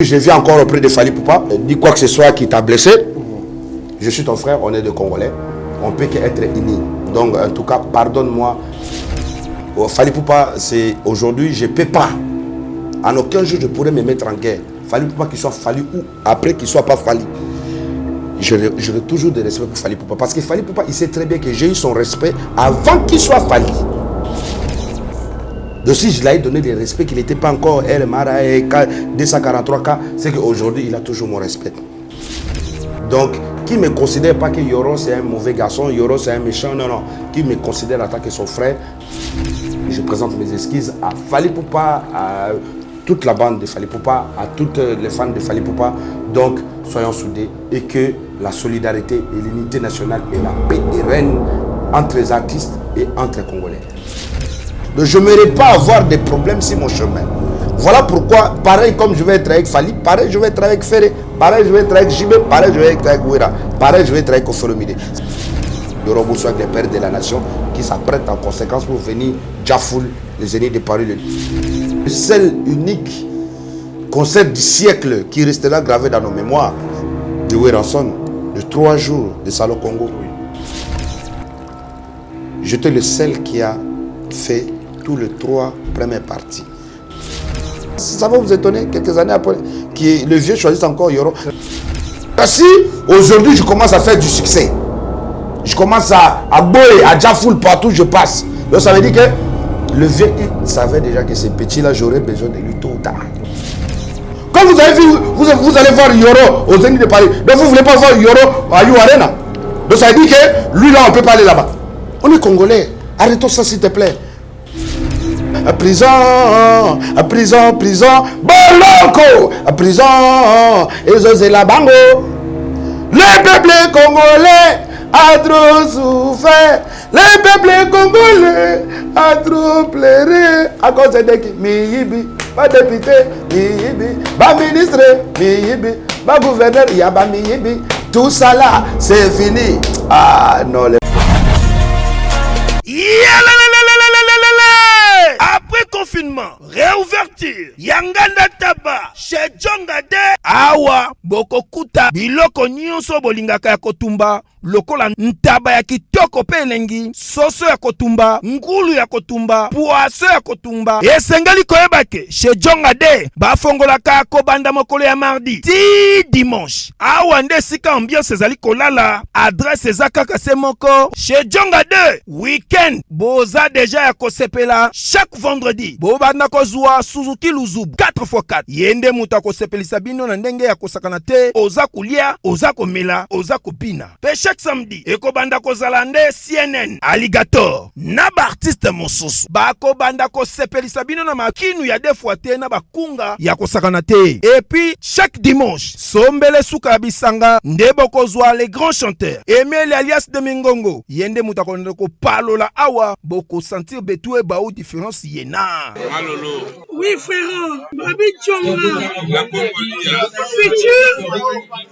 Je viens encore auprès de Fally Ipupa, dis quoi que ce soit qui t'a blessé. Je suis ton frère, on est des Congolais. On peut qu'être unis. Donc, en tout cas, pardonne-moi. Fally Ipupa, c'est aujourd'hui, je ne peux pas. En aucun jour, je pourrais me mettre en guerre. Fally Ipupa, qu'il soit Fally ou après qu'il ne soit pas Fally. J'aurai toujours de respect pour Fally Ipupa. Parce que Fally Ipupa, il sait très bien que j'ai eu son respect avant qu'il soit Fally. Donc si je l'ai donné des respects qu'il n'était pas encore El Mara et 243K, c'est qu'aujourd'hui, il a toujours mon respect. Donc, qui ne me considère pas que Yoro c'est un mauvais garçon, Yoro c'est un méchant, non, non. Qui me considère en tant que son frère, je présente mes excuses à Fally Ipupa, à toute la bande de Fally Ipupa, à toutes les fans de Fally Ipupa. Donc, soyons soudés et que la solidarité et l'unité nationale et la paix règnent entre les artistes et entre les Congolais. Donc, je n'aimerais pas avoir des problèmes sur mon chemin. Voilà pourquoi, pareil comme je vais être avec Fally, pareil je vais être avec Ferré, pareil je vais être avec Jimé, pareil je vais être avec Ouira, pareil je vais être avec Ofolomide. Yoro Bousso avec les pères de la nation qui s'apprêtent en conséquence pour venir Jafoul, les ennemis de Paris. Le seul unique concert du siècle qui restera gravé dans nos mémoires de Ouira-son, de 3 jours de Salon Congo. J'étais le seul qui a fait tous les 3 premières parties. Ça va vous étonner, quelques années après, que le vieux choisisse encore Yoro. Si aujourd'hui je commence à faire du succès, je commence à boyer, à Jafoul partout où je passe. Donc ça veut dire que le vieux il savait déjà que ces petits-là, j'aurais besoin de lui tôt ou tard. Quand vous avez vu, vous allez voir Yoro aux Zénith de Paris. Donc vous ne voulez pas voir Yoro à You Arena. Donc ça veut dire que lui là, on ne peut pas aller là-bas. On est Congolais. Arrêtons ça s'il te plaît. À prison, Boloko, à prison, et la bango. Le peuple congolais a trop souffert. Le peuple congolais a trop pleuré. À cause de qui Miyibi, pas député, Miyibi, pas ministre, Miyibi, pas gouverneur, il y a pas Miyibi. Tout ça là, c'est fini. Ah non, les... Après confinement, réouverture, Yanganda Taba, chez Djongade, Awa, Bokokuta, Biloko Nyonso Bolingaka ya Kotumba, lokola ntaba ya kitoko pe elengi, soso ya kotumba, ngulu ya kotumba, poaso ya kotumba. Esengeli koyebake, chez Djongade, bafongolaka kobanda mokolo ya mardi, ti dimanche. Awa nde sika ambiance ezali kolala, adresse ezakaka se moko, chez Djongade, weekend, boza deja ya kosepela, chaque vendredi, bobanda kozwa Suzuki Luzubu, 4x4. Yende muta kosepelisa bino na ndenge ya kosakana te, oza kulia, oza komela, oza kopina. Pe chaque samedi, ekobanda kozala nde CNN, Alligator, na ba artiste mosusu. Bako banda kosepelisa bino na makinu ya defuate na bakunga ya kosakana te. Et puis, chaque dimanche, sombele suka bisanga, nde bokozwa les grands chanteurs. Emile alias de Mingongo, yende muta konde ko palola awa, boko sentir betue baou différence yena. Malolo. Oui frère, Babi Djonga.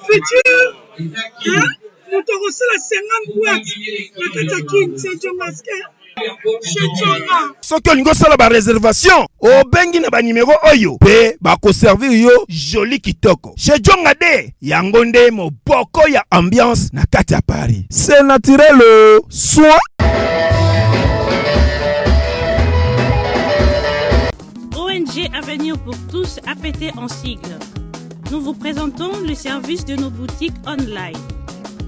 Futur. Hein? Nous te recevons la 50 boîtes. La Katakin, c'est Djongaske. Soki olingo sala ba réservation, obengi na ba numéro oyo pe ba ko servir yo joli kitoko. Chez Djongade, yango nde moboko ya ambiance na kati ya Paris. C'est naturel, soit ONG Avenir pour tous, APT en sigle. Nous vous présentons le service de nos boutiques online.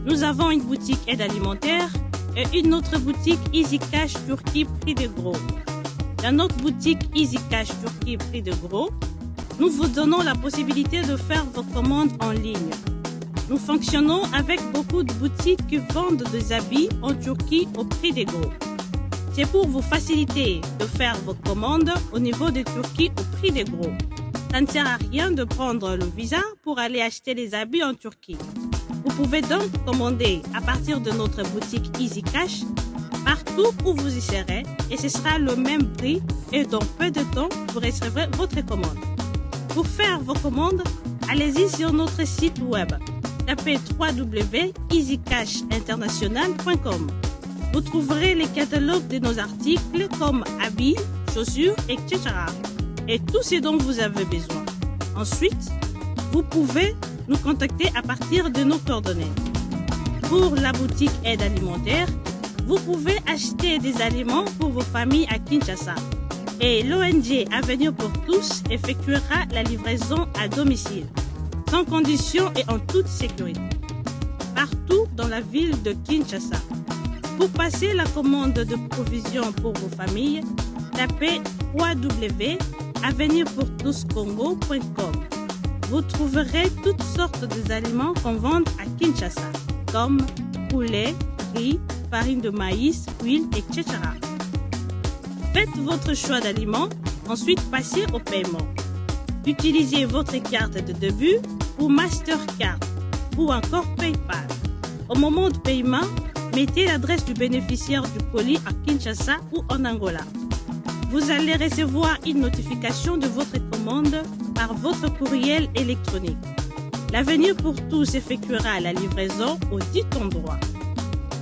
Nous avons une boutique aide alimentaire et une autre boutique Easy Cash Turquie prix de gros. Dans notre boutique Easy Cash Turquie prix de gros, nous vous donnons la possibilité de faire vos commandes en ligne. Nous fonctionnons avec beaucoup de boutiques qui vendent des habits en Turquie au prix de gros. C'est pour vous faciliter de faire vos commandes au niveau de Turquie au prix de gros. Ça ne sert à rien de prendre le visa pour aller acheter les habits en Turquie. Vous pouvez donc commander à partir de notre boutique Easy Cash partout où vous y serez et ce sera le même prix et dans peu de temps vous recevrez votre commande. Pour faire vos commandes, allez-y sur notre site web. Tapez www.easycashinternational.com. Vous trouverez les catalogues de nos articles comme habits, chaussures, etc. Et tout ce dont vous avez besoin. Ensuite, Vous pouvez nous contacter à partir de nos coordonnées. Pour la boutique aide alimentaire, vous pouvez acheter des aliments pour vos familles à Kinshasa. Et l'ONG Avenir pour tous effectuera la livraison à domicile, sans condition et en toute sécurité, partout dans la ville de Kinshasa. Pour passer la commande de provisions pour vos familles, tapez www.avenirpourtouscongo.com. Vous trouverez toutes sortes d'aliments qu'on vend à Kinshasa, comme poulet, riz, farine de maïs, huile, etc. Faites votre choix d'aliments, ensuite passez au paiement. Utilisez votre carte de début ou Mastercard ou encore PayPal. Au moment de paiement, mettez l'adresse du bénéficiaire du colis à Kinshasa ou en Angola. Vous allez recevoir une notification de votre commande par votre courriel électronique. L'Avenir pour tous effectuera la livraison au dit endroit.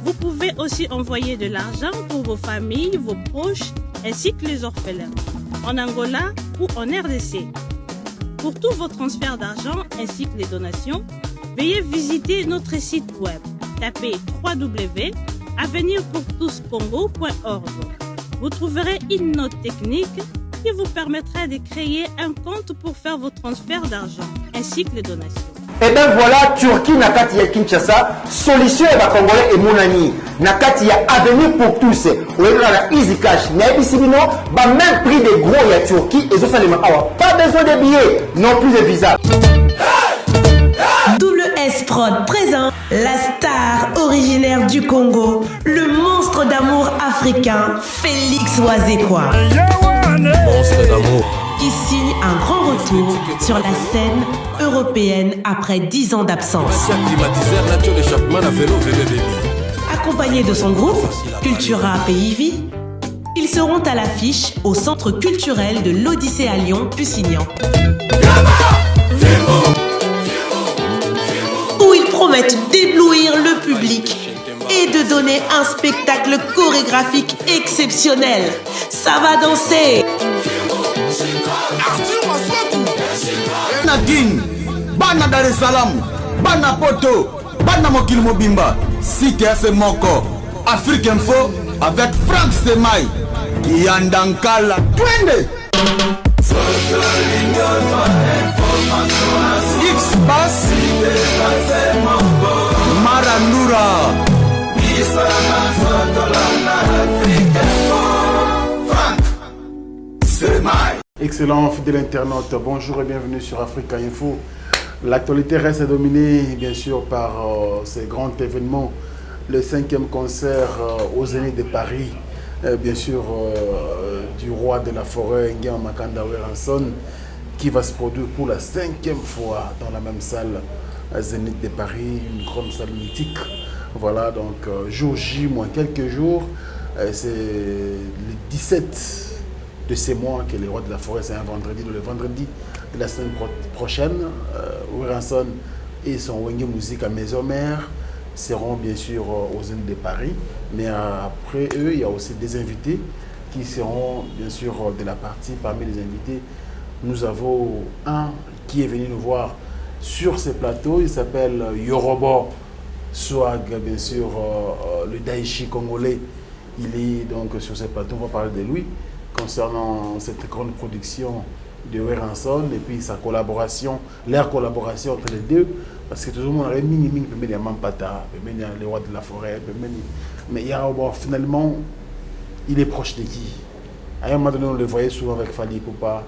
Vous pouvez aussi envoyer de l'argent pour vos familles, vos proches, ainsi que les orphelins, en Angola ou en RDC. Pour tous vos transferts d'argent ainsi que les donations, veuillez visiter notre site web. Tapez www.avenirpourtouscongo.org. Vous trouverez une note technique qui vous permettra de créer un compte pour faire vos transferts d'argent ainsi que les donations. Et bien voilà, Turquie nakati ya Kinshasa, solution ya Congolais et Monani. Nakati ya Avenir pour tous. Ou la Easy Cash. Mais ici, même prix des gros ya Turquie, et ça, pas besoin de billets, non plus de visa. Double S Prod présente la star originaire du Congo, le monstre d'amour africain, Félix Wazekwa. Monstre d'amour. Qui signe un grand retour sur la scène européenne après 10 ans d'absence. Accompagné de son groupe, Cultura PIV, ils seront à l'affiche au Centre culturel de l'Odyssée à Lyon, Pusignan. Où ils promettent d'éblouir le public et de donner un spectacle chorégraphique exceptionnel. Ça va danser. Nadine, Bana Dar es Salaam, Bana Poto, Bana Mokil Mobimba, Cité FC Moko, Afrique Info avec Franck Semaï, Yandankala, Twende. X-Bass, Marandura, Franck Semaï. Excellent fidèle internaute, bonjour et bienvenue sur Africa Info. L'actualité reste dominée bien sûr par ces grands événements. Le 5e concert au Zénith de Paris, bien sûr du roi de la forêt, Nguyen Makanda Weranson, qui va se produire pour la 5e fois dans la même salle Zénith de Paris, une grande salle mythique. Voilà, donc jour J, moins quelques jours, c'est le 17 de ces mois que les rois de la forêt, c'est un vendredi, le vendredi de la semaine prochaine. Weranson et son Wenge Musique à Maison Mère seront bien sûr aux Zénith de Paris. Mais après eux, il y a aussi des invités qui seront bien sûr de la partie. Parmi les invités, nous avons un qui est venu nous voir sur ces plateaux. Il s'appelle Yorobo Swag, bien sûr, le Daichi congolais. Il est donc sur ces plateaux, on va parler de lui concernant cette grande production de Weranson et puis sa collaboration, leur collaboration entre les deux, parce que tout le monde a mis les Mampata, les rois de la forêt, mais il y a, bon, finalement, il est proche de qui? À un moment donné, on le voyait souvent avec Fali Poupa,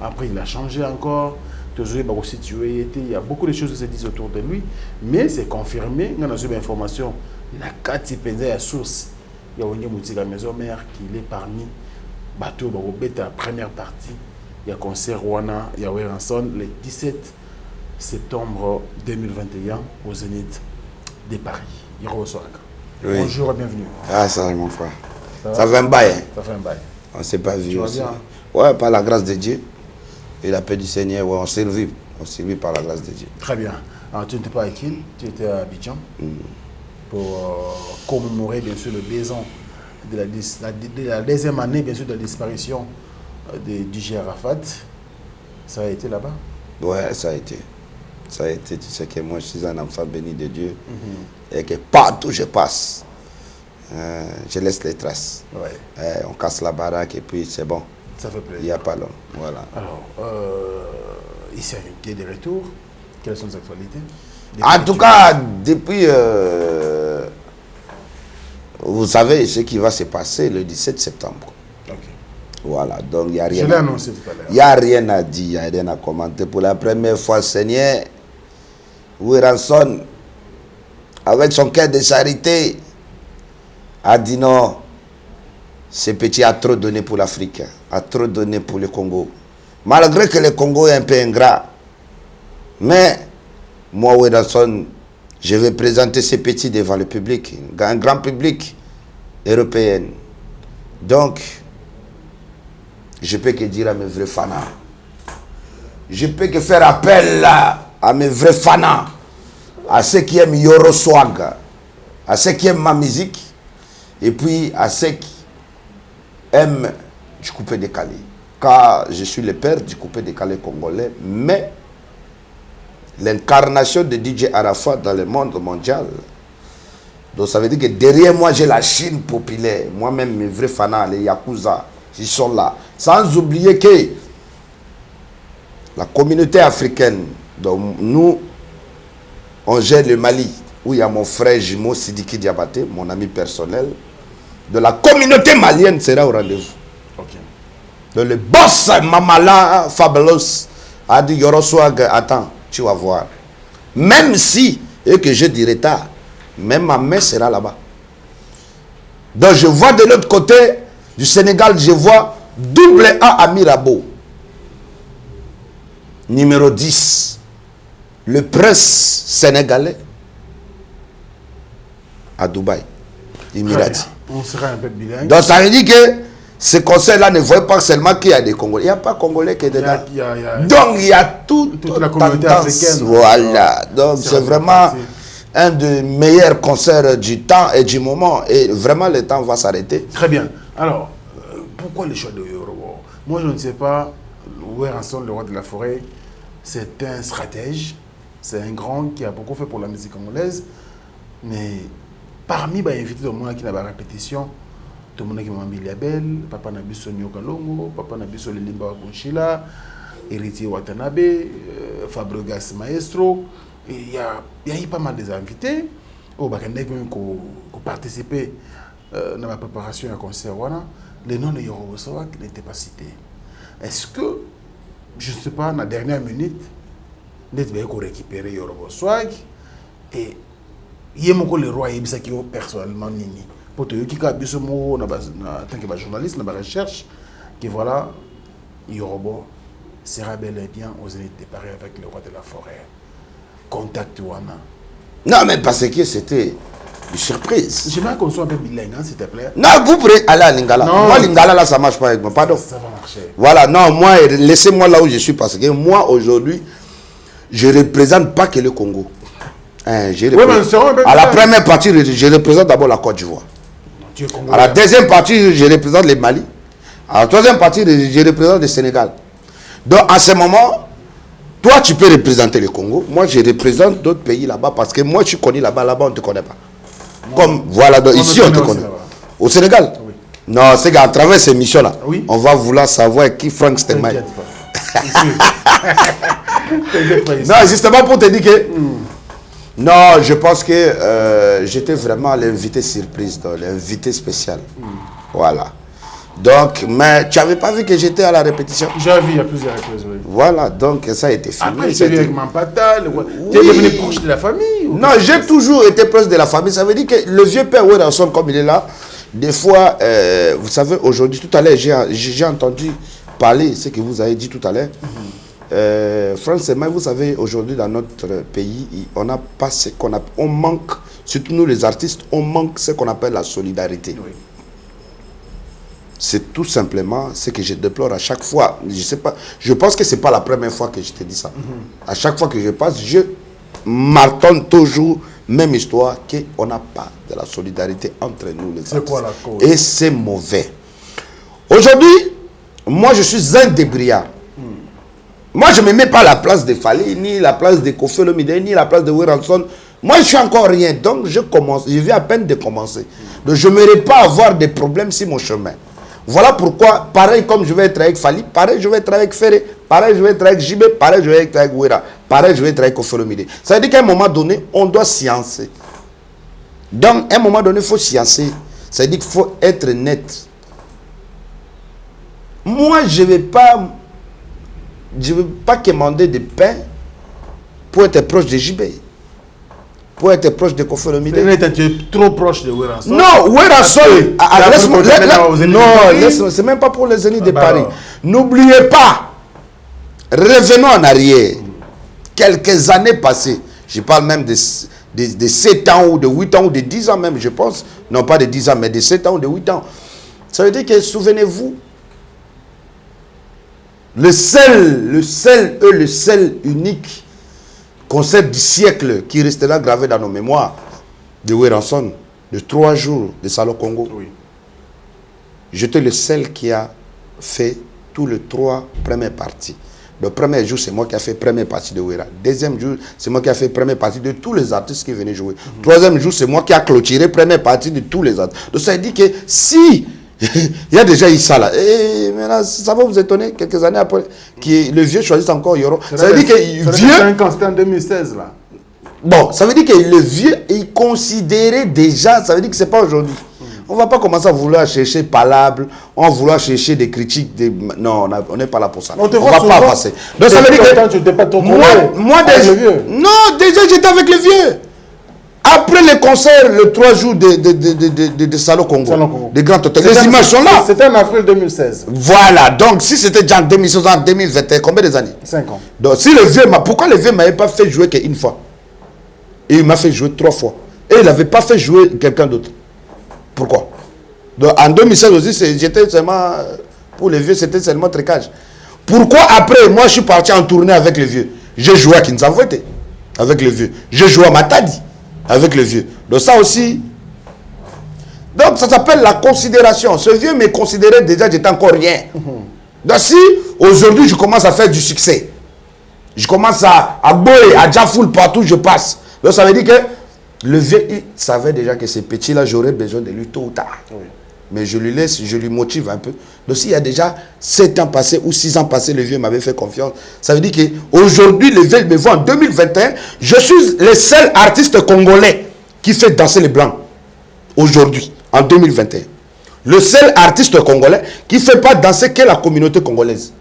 après il a changé encore, il y a beaucoup de choses qui se disent autour de lui, mais c'est confirmé, on a une information, la 4 penza à source, il y a une boutique à Maison Mère qui est parmi bateau la première partie. Il y a concert Wana, il y a Weranson le 17 septembre 2021 au Zénith de Paris. Yoro Swag. Oui. Bonjour et bienvenue. Ah, ça va mon frère. Ça fait un bail. Ça fait un bail. On ne s'est pas vu aussi. Ouais, par la grâce de Dieu et la paix du Seigneur, ouais, on survit par la grâce de Dieu. Très bien. Alors, tu n'étais pas à Kiel, tu étais à Abidjan pour commémorer bien sûr le 2 ans de la deuxième année bien sûr de la disparition de DJ Arafat. Ça a été là-bas? Ouais, ça a été. Ça a été, tu sais que moi, je suis un enfant béni de Dieu. Et que partout où je passe, je laisse les traces. On casse la baraque et puis c'est bon. Ça fait plaisir. Il n'y a pas long. Voilà. Alors, ici, il y a des retours. Quelles sont les actualités? En tout cas, depuis... vous savez ce qui va se passer le 17 septembre. Voilà, donc il n'y a rien. Je l'ai annoncé tout à l'heure. Il n'y a rien à dire, il n'y a rien à commenter. Pour la première fois, Seigneur, Williamson, avec son cœur de charité, a dit non, ce petit a trop donné pour l'Afrique, a trop donné pour le Congo. Malgré que le Congo est un peu ingrat. Mais, moi, Williamson, je vais présenter ce petit devant le public, un grand public européen. Donc, je peux que dire à mes vrais fans. Je peux que faire appel à mes vrais fans, à ceux qui aiment Yoro Swag, à ceux qui aiment ma musique, et puis à ceux qui aiment du coupé décalé. Car je suis le père du coupé décalé congolais, mais l'incarnation de DJ Arafat dans le monde mondial. Donc ça veut dire que derrière moi, j'ai la Chine populaire. Moi-même, mes vrais fans, les Yakuza, ils sont là. Sans oublier que la communauté africaine, dont nous, on gère le Mali, où il y a mon frère jumeau Sidiki Diabaté, mon ami personnel, de la communauté malienne sera au rendez-vous. Donc le boss Mamala Fabulous a dit Yoroswag, attends, tu vas voir. Même si, et que je dirais tard, même ma main sera là-bas. Donc je vois de l'autre côté du Sénégal, je vois double A à Mirabeau. Numéro 10. Le prince sénégalais à Dubaï. Émirati. On sera un peu bilingue. Donc ça veut dire que ce conseil-là ne voit pas seulement qu'il y a des Congolais. Il n'y a pas Congolais qui est dedans. Donc il y a toute la communauté africaine. Voilà. Donc c'est vraiment un des meilleurs concerts du temps et du moment. Et vraiment le temps va s'arrêter. Très bien. Alors, pourquoi le choix de Yorobo? Moi je ne sais pas. Williamson, le roi de la forêt, c'est un stratège. C'est un grand qui a beaucoup fait pour la musique congolaise. Mais parmi les invités de moi qui n'a pas répétition, tout le monde qui m'a mis Liabel, Papa Nabiso Nyokalongo, Papa Nabiso Lilimba Wakunchila, Héritier Watanabe, Fabregas Maestro. Il y a eu pas mal des invités qui ont participé dans la préparation du concert. Le nom de Yorobo Swag n'était pas cité. Est-ce que, je ne sais pas, dans la dernière minute, nous avons récupéré Yorobo Swag et il y a le roi qui est personnellement nini. Pour te dire qu'il y a tant que journaliste, dans la recherche, que voilà, Yorobo sera bel et bien aux Zénith de Paris avec le roi de la forêt. Contact Wana. Non, mais parce que c'était une surprise. J'aimerais qu'on soit un peu bilingue, hein, s'il te plaît. Non, vous pourrez aller à Lingala. Non, moi, Lingala, là, ça ne marche pas avec moi. Pardon. Ça va marcher. Voilà, non, moi, laissez-moi là où je suis parce que moi, aujourd'hui, je ne représente pas que le Congo. Hein, à la première partie, je représente d'abord la Côte d'Ivoire. À la deuxième partie, je représente le Mali. À la troisième partie, je représente le Sénégal. Donc, en ce moment, toi, tu peux représenter le Congo. Moi, je représente d'autres pays là-bas parce que moi, je suis connu là-bas. Là-bas, on ne te connaît pas. Comme, voilà, donc, ici, on te connaît. Au Sénégal? Oui. Non, c'est qu'à travers ces missions-là, oui, on va vouloir savoir qui Frank Steinmeier. Non, justement pour te dire que... Non, je pense que j'étais vraiment l'invité surprise, l'invité spécial. Voilà. Donc, mais tu n'avais pas vu que j'étais à la répétition? J'ai vu, il y a plusieurs reprises, oui. Voilà, donc ça a été filmé. Après, tu es venu avec Mampata, tu es devenu proche de la famille? Non, j'ai toujours été proche de la famille. Ça veut dire que le vieux père Williamson, comme il est là, des fois, vous savez, aujourd'hui, tout à l'heure, j'ai entendu parler ce que vous avez dit tout à l'heure. Frank Steinmeier, vous savez, aujourd'hui dans notre pays, on n'a pas ce qu'on appelle, on manque, surtout nous les artistes, on manque ce qu'on appelle la solidarité. Oui. C'est tout simplement ce que je déplore à chaque fois. Je sais pas, je pense que c'est pas la première fois que je te dis ça. À chaque fois que je passe, je martonne toujours même histoire qu'on n'a pas de la solidarité entre nous les artistes. C'est quoi la cause? Et c'est mauvais. Aujourd'hui, moi je suis un débrouillard. Moi, je ne me mets pas à la place de Fally, ni la place de Koffi Olomide, ni la place de Werrason. Moi, je suis encore rien. Donc, je viens à peine de commencer. Donc, je n'aimerais pas avoir des problèmes sur mon chemin. Voilà pourquoi, pareil comme je vais être avec Fally, pareil je vais être avec Ferré, pareil je vais être avec JB, pareil je vais être avec Wera, pareil je vais être avec Koffi Olomide. Ça veut dire qu'à un moment donné, on doit sciencer. Donc, à un moment donné, il faut sciencer. Ça veut dire qu'il faut être net. Moi, je ne vais pas commander de pain pour être proche de JB. Pour être proche de Koffi Olomide. Tu es trop proche de Werrason. Non, Werrason. Non, c'est même pas pour les Zénith de Paris. N'oubliez pas, revenons en arrière. Quelques années passées, je parle même de 7 ans ou de 8 ans ou de 10 ans même, je pense. Non, pas de 10 ans, mais de 7 ans ou de 8 ans. Ça veut dire que, souvenez-vous, le seul unique concert du siècle qui restera gravé dans nos mémoires de Werrason, de 3 jours de Salon Congo. Oui. J'étais le seul qui a fait tous les 3 premières parties. Le premier jour, c'est moi qui ai fait la première partie de Wera. Deuxième jour, c'est moi qui ai fait la première partie de tous les artistes qui venaient jouer. Troisième jour, c'est moi qui ai clôturé la première partie de tous les artistes. Donc ça veut dire que si il y a déjà eu ça là, et maintenant ça va vous étonner quelques années après que le vieux choisisse encore Yoro. Ça veut dire que le vieux. C'était en 2016 là. Bon, ça veut dire que le vieux est considéré déjà, ça veut dire que c'est pas aujourd'hui. On ne va pas commencer à vouloir chercher palable, on va vouloir chercher des critiques. Non, on n'est pas là pour ça. On ne va pas passer. Donc ça veut dire que moi déjà j'étais avec le vieux. Après le concert, le 3 jours de Salon Congo, des grands hôtels, les images sont là. C'était en avril 2016. Voilà, donc si c'était déjà en 2016, en 2021, combien des années? 5 ans. Donc si le vieux pourquoi le vieux ne m'avait pas fait jouer qu'une fois? Et il m'a fait jouer 3 fois. Et il n'avait pas fait jouer quelqu'un d'autre. Pourquoi? Donc, en 2016 aussi, j'étais seulement, pour les vieux, c'était seulement tricage. Pourquoi après, moi je suis parti en tournée avec les vieux? J'ai joué à Kinshasa avec les vieux. J'ai joué à Matadi avec les vieux. Donc ça aussi. Donc ça s'appelle la considération. Ce vieux me considérait déjà, j'étais encore rien. Donc si aujourd'hui je commence à faire du succès, je commence à boyer, à Jafoul partout où je passe. Donc ça veut dire que le vieux, il savait déjà que ces petits-là, j'aurais besoin de lui tôt ou tard. Oui. Mais je lui laisse, je lui motive un peu. Donc s'il y a déjà 7 ans passés ou 6 ans passés, le vieux m'avait fait confiance. Ça veut dire qu'aujourd'hui, le vieux me voit en 2021. Je suis le seul artiste congolais qui fait danser les blancs. Aujourd'hui, en 2021. Le seul artiste congolais qui ne fait pas danser que la communauté congolaise.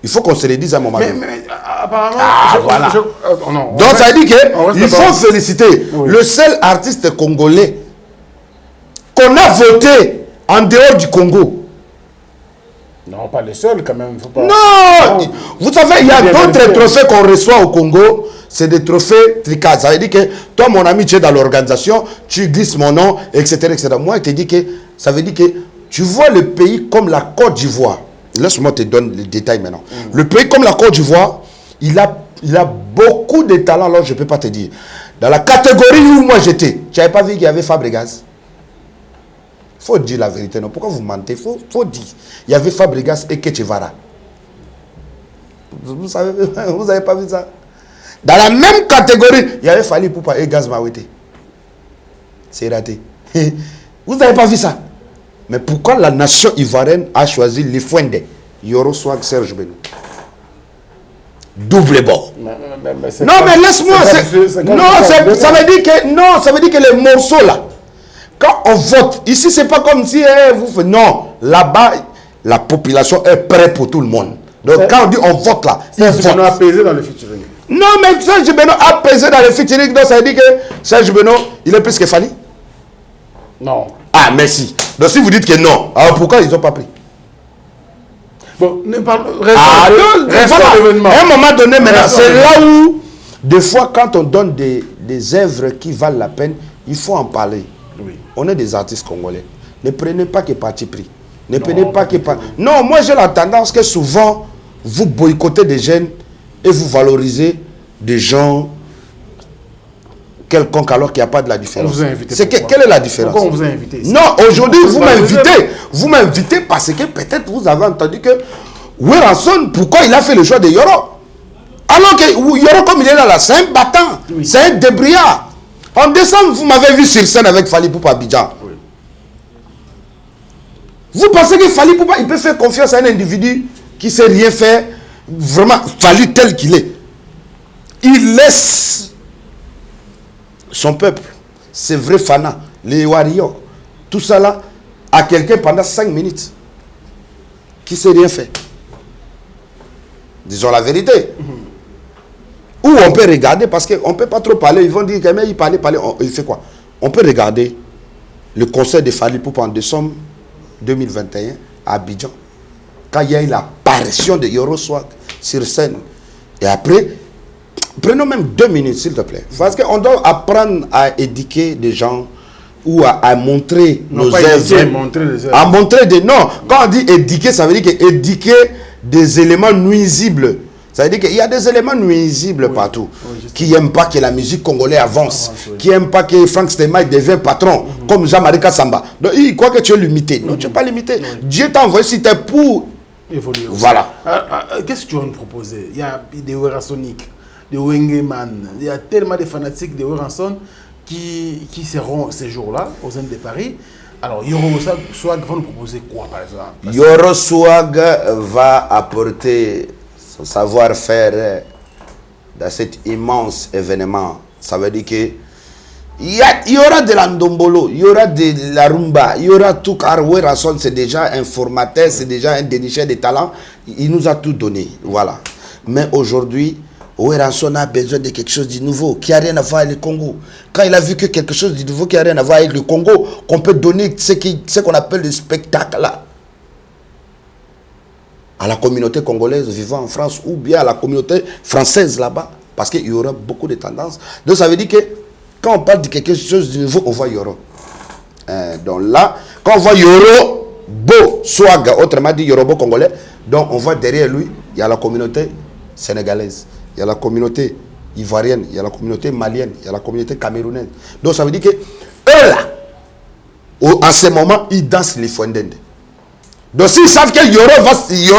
Il faut qu'on se le dise à un moment donné. Mais apparemment... voilà. Donc ça veut dire qu'il faut féliciter le seul artiste congolais qu'on a voté en dehors du Congo. Non, pas le seul quand même. Faut pas... Non, vous savez, il y a d'autres trophées qu'on reçoit au Congo. C'est des trophées tricades. Ça veut dire que toi, mon ami, tu es dans l'organisation, tu glisses mon nom, etc., etc. Moi, je te dis que ça veut dire que tu vois le pays comme la Côte d'Ivoire. Laisse-moi te donner les détails maintenant. Le pays comme la Côte d'Ivoire, il a beaucoup de talents, alors je ne peux pas te dire. Dans la catégorie où moi j'étais, tu n'avais pas vu qu'il y avait Fabregas? Il faut dire la vérité, non? Pourquoi vous mentez? Il faut dire. Il y avait Fabregas et Ketchevara. Vous n'avez pas vu ça? Dans la même catégorie, il y avait Fally Ipupa et Gaz Mawete. C'est raté. Vous n'avez pas vu ça? Mais pourquoi la nation ivoirienne a choisi Lifwende, Yoro Swag, Serge Beno? Double bord. Non, mais laisse-moi. Ça veut dire que les morceaux là, quand on vote, ici c'est pas comme si vous faites. Non, là-bas, la population est prête pour tout le monde. Donc quand on dit on vote là, Serge Beno a pesé dans le featuring. Non, mais Serge Beno a pesé dans le featuring, donc ça veut dire que Serge Beno, il est plus que Fally? Non. Ah, merci. Donc si vous dites que non, alors pourquoi ils n'ont pas pris? Bon, restons à l'événement. À un moment donné, maintenant, c'est là où, des fois, quand on donne des œuvres qui valent la peine, il faut en parler. Oui. On est des artistes congolais. Ne prenez pas que parti pris. Ne prenez pas que parti... Non, moi j'ai la tendance que souvent, vous boycottez des jeunes et vous valorisez des gens quelconque alors qu'il n'y a pas de la différence. Quelle est la différence? Pourquoi on vous a invité? Non, aujourd'hui, vous m'invitez. Vous m'invitez parce que peut-être vous avez entendu que Werrason, pourquoi il a fait le choix de Yoro? Alors que Yoro, comme il est là, c'est un battant, c'est un débrouillard. En décembre, vous m'avez vu sur scène avec Fally Ipupa Abidjan. Oui. Vous pensez que Fally Ipupa, il peut faire confiance à un individu qui ne sait rien faire, vraiment Fally tel qu'il est. Il laisse son peuple, ses vrais fanas, les warriors, tout ça là, à quelqu'un pendant 5 minutes, qui ne sait rien faire. Disons la vérité. Ou on peut regarder, parce qu'on ne peut pas trop parler, ils vont dire qu'il parlait, il fait quoi? On peut regarder le concert de Fally Ipupa en décembre 2021 à Abidjan, quand il y a eu l'apparition de Yoro Swag sur scène. Et après, prenons même 2 minutes s'il te plaît, parce qu'on doit apprendre à éduquer des gens ou à montrer nos œuvres. À montrer des... Non, quand on dit éduquer, ça veut dire que éduquer des éléments nuisibles. Ça veut dire qu'il y a des éléments nuisibles partout, qui n'aiment pas que la musique congolaise avance, qui n'aiment pas que Frank Stemai devienne patron, comme Jean-Marie Kassamba. Donc il croit que tu es limité. Non, tu n'es pas limité. Dieu t'a envoyé si tu es pour évoluer. Voilà. Qu'est-ce que tu vas nous proposer? Il y a des Werasonic, des Wengeman, il y a tellement de fanatiques de Werason qui seront ces jours-là aux Zénith de Paris. Alors, Yoro Swag va nous proposer quoi, par exemple? Yoro Swag va apporter son savoir-faire dans cet immense événement. Ça veut dire que il y aura de la ndombolo, il y aura de la rumba, il y aura tout, car Werason c'est déjà un formateur, c'est déjà un dénicheur de talent. Il nous a tout donné, voilà. Mais aujourd'hui, Werason a besoin de quelque chose de nouveau, qui n'a rien à voir avec le Congo. Quand il a vu que quelque chose de nouveau qui n'a rien à voir avec le Congo, qu'on peut donner ce qu'on appelle le spectacle là, à la communauté congolaise vivant en France ou bien à la communauté française là-bas, parce qu'il y aura beaucoup de tendances. Donc ça veut dire que quand on parle de quelque chose de nouveau, on voit Yoro. Donc là, quand on voit Yoro Bo Swag, autrement dit Yorobo congolais, donc on voit derrière lui, il y a la communauté sénégalaise, il y a la communauté ivoirienne, il y a la communauté malienne, il y a la communauté camerounaise. Donc ça veut dire que eux là, en ce moment, ils dansent les Fouendende. Donc s'ils savent que Yoro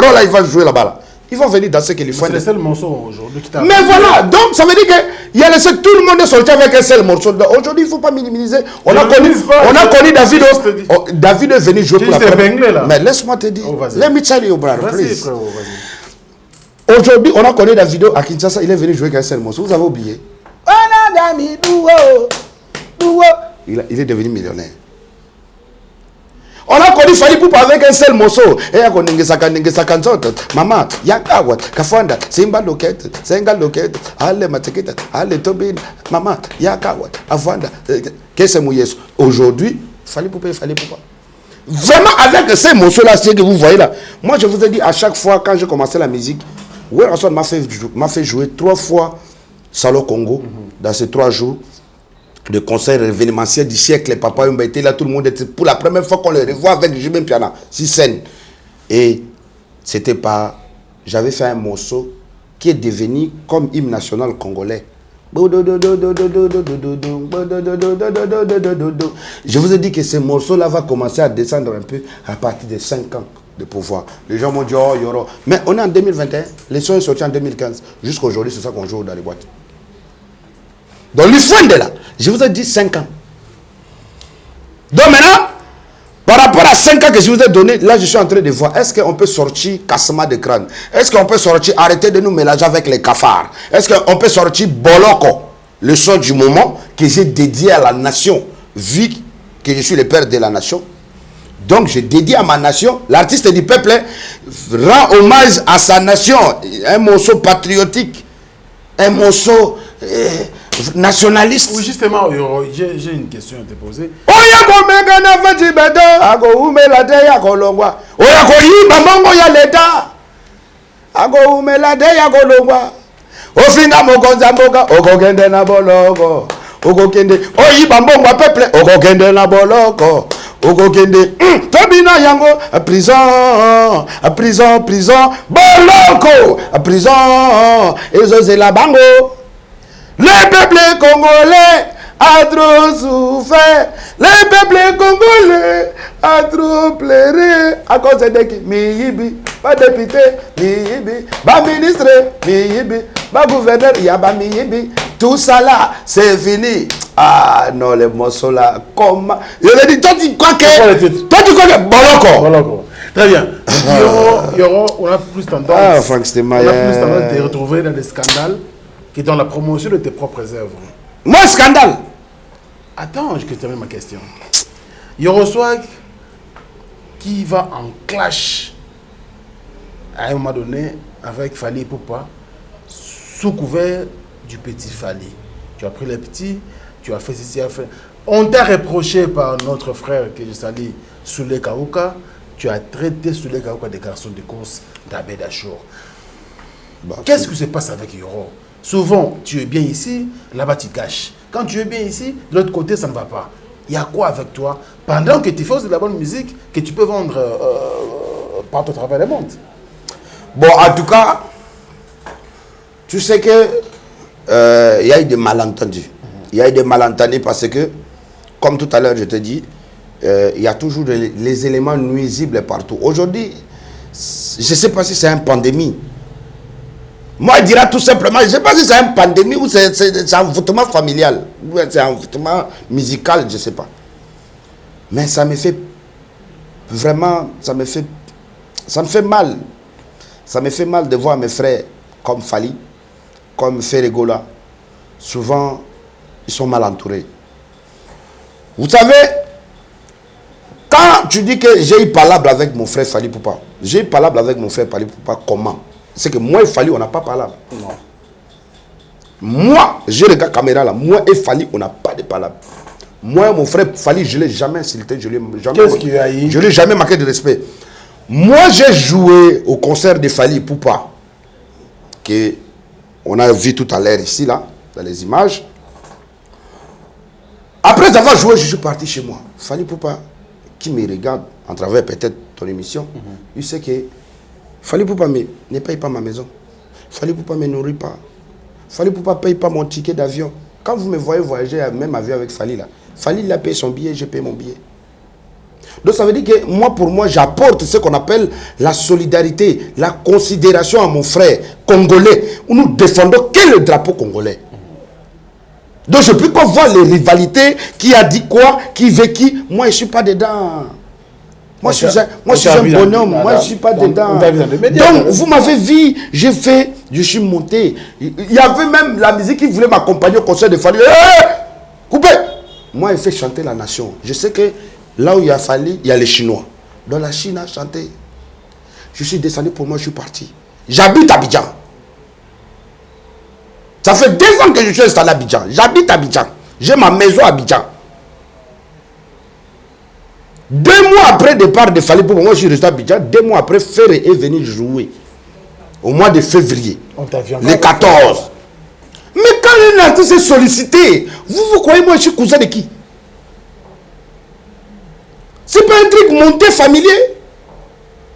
là, il va jouer là-bas là, ils vont venir danser que les Fouendende. C'est le seul morceau aujourd'hui qui t'a... Mais voilà, donc ça veut dire que il y a laissé tout le monde est sorti avec un seul morceau. Aujourd'hui, il ne faut pas minimiser. On a connu Davido. Davido est venu jouer pour la première. Mais laisse-moi te dire. Let me tell you, brother, please. Aujourd'hui, on a connu Davido à Kinshasa, il est venu jouer avec un seul morceau. Vous avez oublié. Il est devenu millionnaire. On a connu Fally Ipupa avec un seul morceau. Et il y a maman, Yakawat, Kafanda, Simba Loket, Senga Loket, Ale Mateketa, Ale Tobin, maman, Yakawat, Afanda, qu'est-ce que c'est aujourd'hui? Fally Ipupa. Vraiment, avec ces morceaux-là, c'est que vous voyez là. Moi, je vous ai dit, à chaque fois, quand j'ai commencé la musique, Werason m'a fait jouer 3 fois Salon Congo, dans ces 3 jours. Le concert événementiel du siècle, Papa Yomba était là, tout le monde était pour la première fois qu'on le revoit avec Jimmy Piana, 6 scènes. Et c'était pas. J'avais fait un morceau qui est devenu comme hymne national congolais. Je vous ai dit que ce morceau-là va commencer à descendre un peu à partir de 5 ans de pouvoir. Les gens m'ont dit, oh, Yoro. Mais on est en 2021, les sons sont sortis en 2015. Jusqu'à aujourd'hui, c'est ça qu'on joue dans les boîtes. Donc, l'Ifouende là, je vous ai dit 5 ans. Donc maintenant, par rapport à 5 ans que je vous ai donné, là je suis en train de voir, est-ce qu'on peut sortir cassement de crâne? Est-ce qu'on peut sortir, arrêter de nous mélanger avec les cafards? Est-ce qu'on peut sortir Boloko, le son du moment que j'ai dédié à la nation, vu que je suis le père de la nation? Donc je dédie à ma nation, l'artiste du peuple rend hommage à sa nation, un morceau patriotique, un morceau... nationaliste. Oui, justement, j'ai une question à te poser. Le peuple congolais a trop souffert. Le peuple congolais a trop pleuré. À cause de qui? Miyibi, pas député, Miyibi, pas ministre, Miyibi, Ma gouverneur, Yabami Yebi, tout ça là, c'est fini. Ah non, les morceaux là, comment? Je lui ai dit, toi tu crois que. Toi tu crois que. Boloko. Très bien. Yoro, on a plus tendance. Ah, Frank Stemayer. On a plus tendance de te retrouver dans des scandales qui dans la promotion de tes propres œuvres. Moi, scandale. Attends, je termine ma question. Yoro Swag qui va en clash à un moment donné avec Fally Ipupa sous couvert du petit Fally. Tu as pris les petits, tu as fait ceci, fait. On t'a reproché par notre frère que je salue, Soulé Kaouka, tu as traité Soulé Kaouka des garçons de course d'Abed Achour. Qu'est-ce qui se passe avec Yoro? Souvent, tu es bien ici, là-bas tu gâches. Quand tu es bien ici, de l'autre côté, ça ne va pas. Il y a quoi avec toi? Pendant que tu fais de la bonne musique, que tu peux vendre partout à travers le monde. Bon, en tout cas, tu sais que il y a eu des malentendus. Il y a eu des malentendus parce que, comme tout à l'heure je te dis, il y a toujours les éléments nuisibles partout. Aujourd'hui, je ne sais pas si c'est une pandémie. Moi, je dirais tout simplement, je ne sais pas si c'est une pandémie ou c'est un envoûtement familial, ou c'est un envoûtement musical, je ne sais pas. Mais ça me fait vraiment, ça me fait mal. Ça me fait mal de voir mes frères comme Fally, comme Ferregola. Souvent, ils sont mal entourés. Vous savez, quand tu dis que j'ai eu palabre avec mon frère Fally Ipupa, j'ai eu palabre avec mon frère Fally Ipupa, comment? C'est que moi et Fally, on n'a pas palabre. Non. Moi, j'ai le gars caméra là, moi et Fally, on n'a pas de palabre. Moi et mon frère Fally, je ne l'ai jamais insulté, je ne l'ai jamais marqué de respect. Moi, j'ai joué au concert de Fally Ipupa, que on a vu tout à l'heure ici, là, dans les images. Après avoir joué, je suis parti chez moi. Fally Ipupa, qui me regarde, en travers peut-être ton émission, il sait que Fally Ipupa ne paye pas ma maison. Fally Ipupa ne me nourrit pas. Fally Ipupa ne paye pas mon ticket d'avion. Quand vous me voyez voyager, même avion avec Fally, là, Fally, il a payé son billet, j'ai payé mon billet. Donc ça veut dire que moi, pour moi, j'apporte ce qu'on appelle la solidarité, la considération à mon frère congolais, où nous défendons que le drapeau congolais. Donc je peux pas voir les rivalités, qui a dit quoi, qui veut qui. Moi, je ne suis pas dedans. Moi, je suis un bonhomme. Moi, je ne suis pas dedans. Donc, vous m'avez vu, je suis monté. Il y avait même la musique qui voulait m'accompagner au concert de Fally. Coupé. Moi, il fait chanter la nation. Je sais que là où il y a Fally, il y a les Chinois. Dans la Chine, a chanté. Je suis descendu pour moi, je suis parti. J'habite à Abidjan. Ça fait 2 ans que je suis installé à Abidjan. J'habite à Abidjan. J'ai ma maison à Abidjan. 2 mois après le départ de Fally Ipupa, moi je suis resté à Abidjan. 2 mois après, Ferré est venu jouer. Au mois de février. Le 14. Mais quand un artiste est sollicité, vous croyez moi je suis cousin de qui? C'est pas un truc monté familier.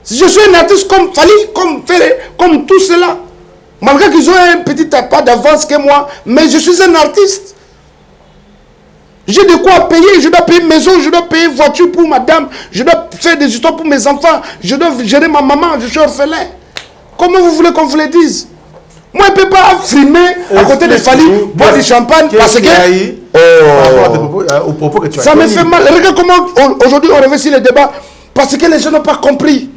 Je suis un artiste comme Fally, comme Ferré, comme tout cela. Malgré qu'ils ont un petit pas d'avance que moi, mais je suis un artiste. J'ai de quoi payer, je dois payer maison, je dois payer voiture pour madame, je dois faire des histoires pour mes enfants, je dois gérer ma maman, je suis orphelin. Comment vous voulez qu'on vous le dise? Moi, je ne peux pas frimer à côté de Fally, boire du champagne, parce que... Ça me fait mal. Regarde comment aujourd'hui on réussit le débat, parce que les gens n'ont pas compris.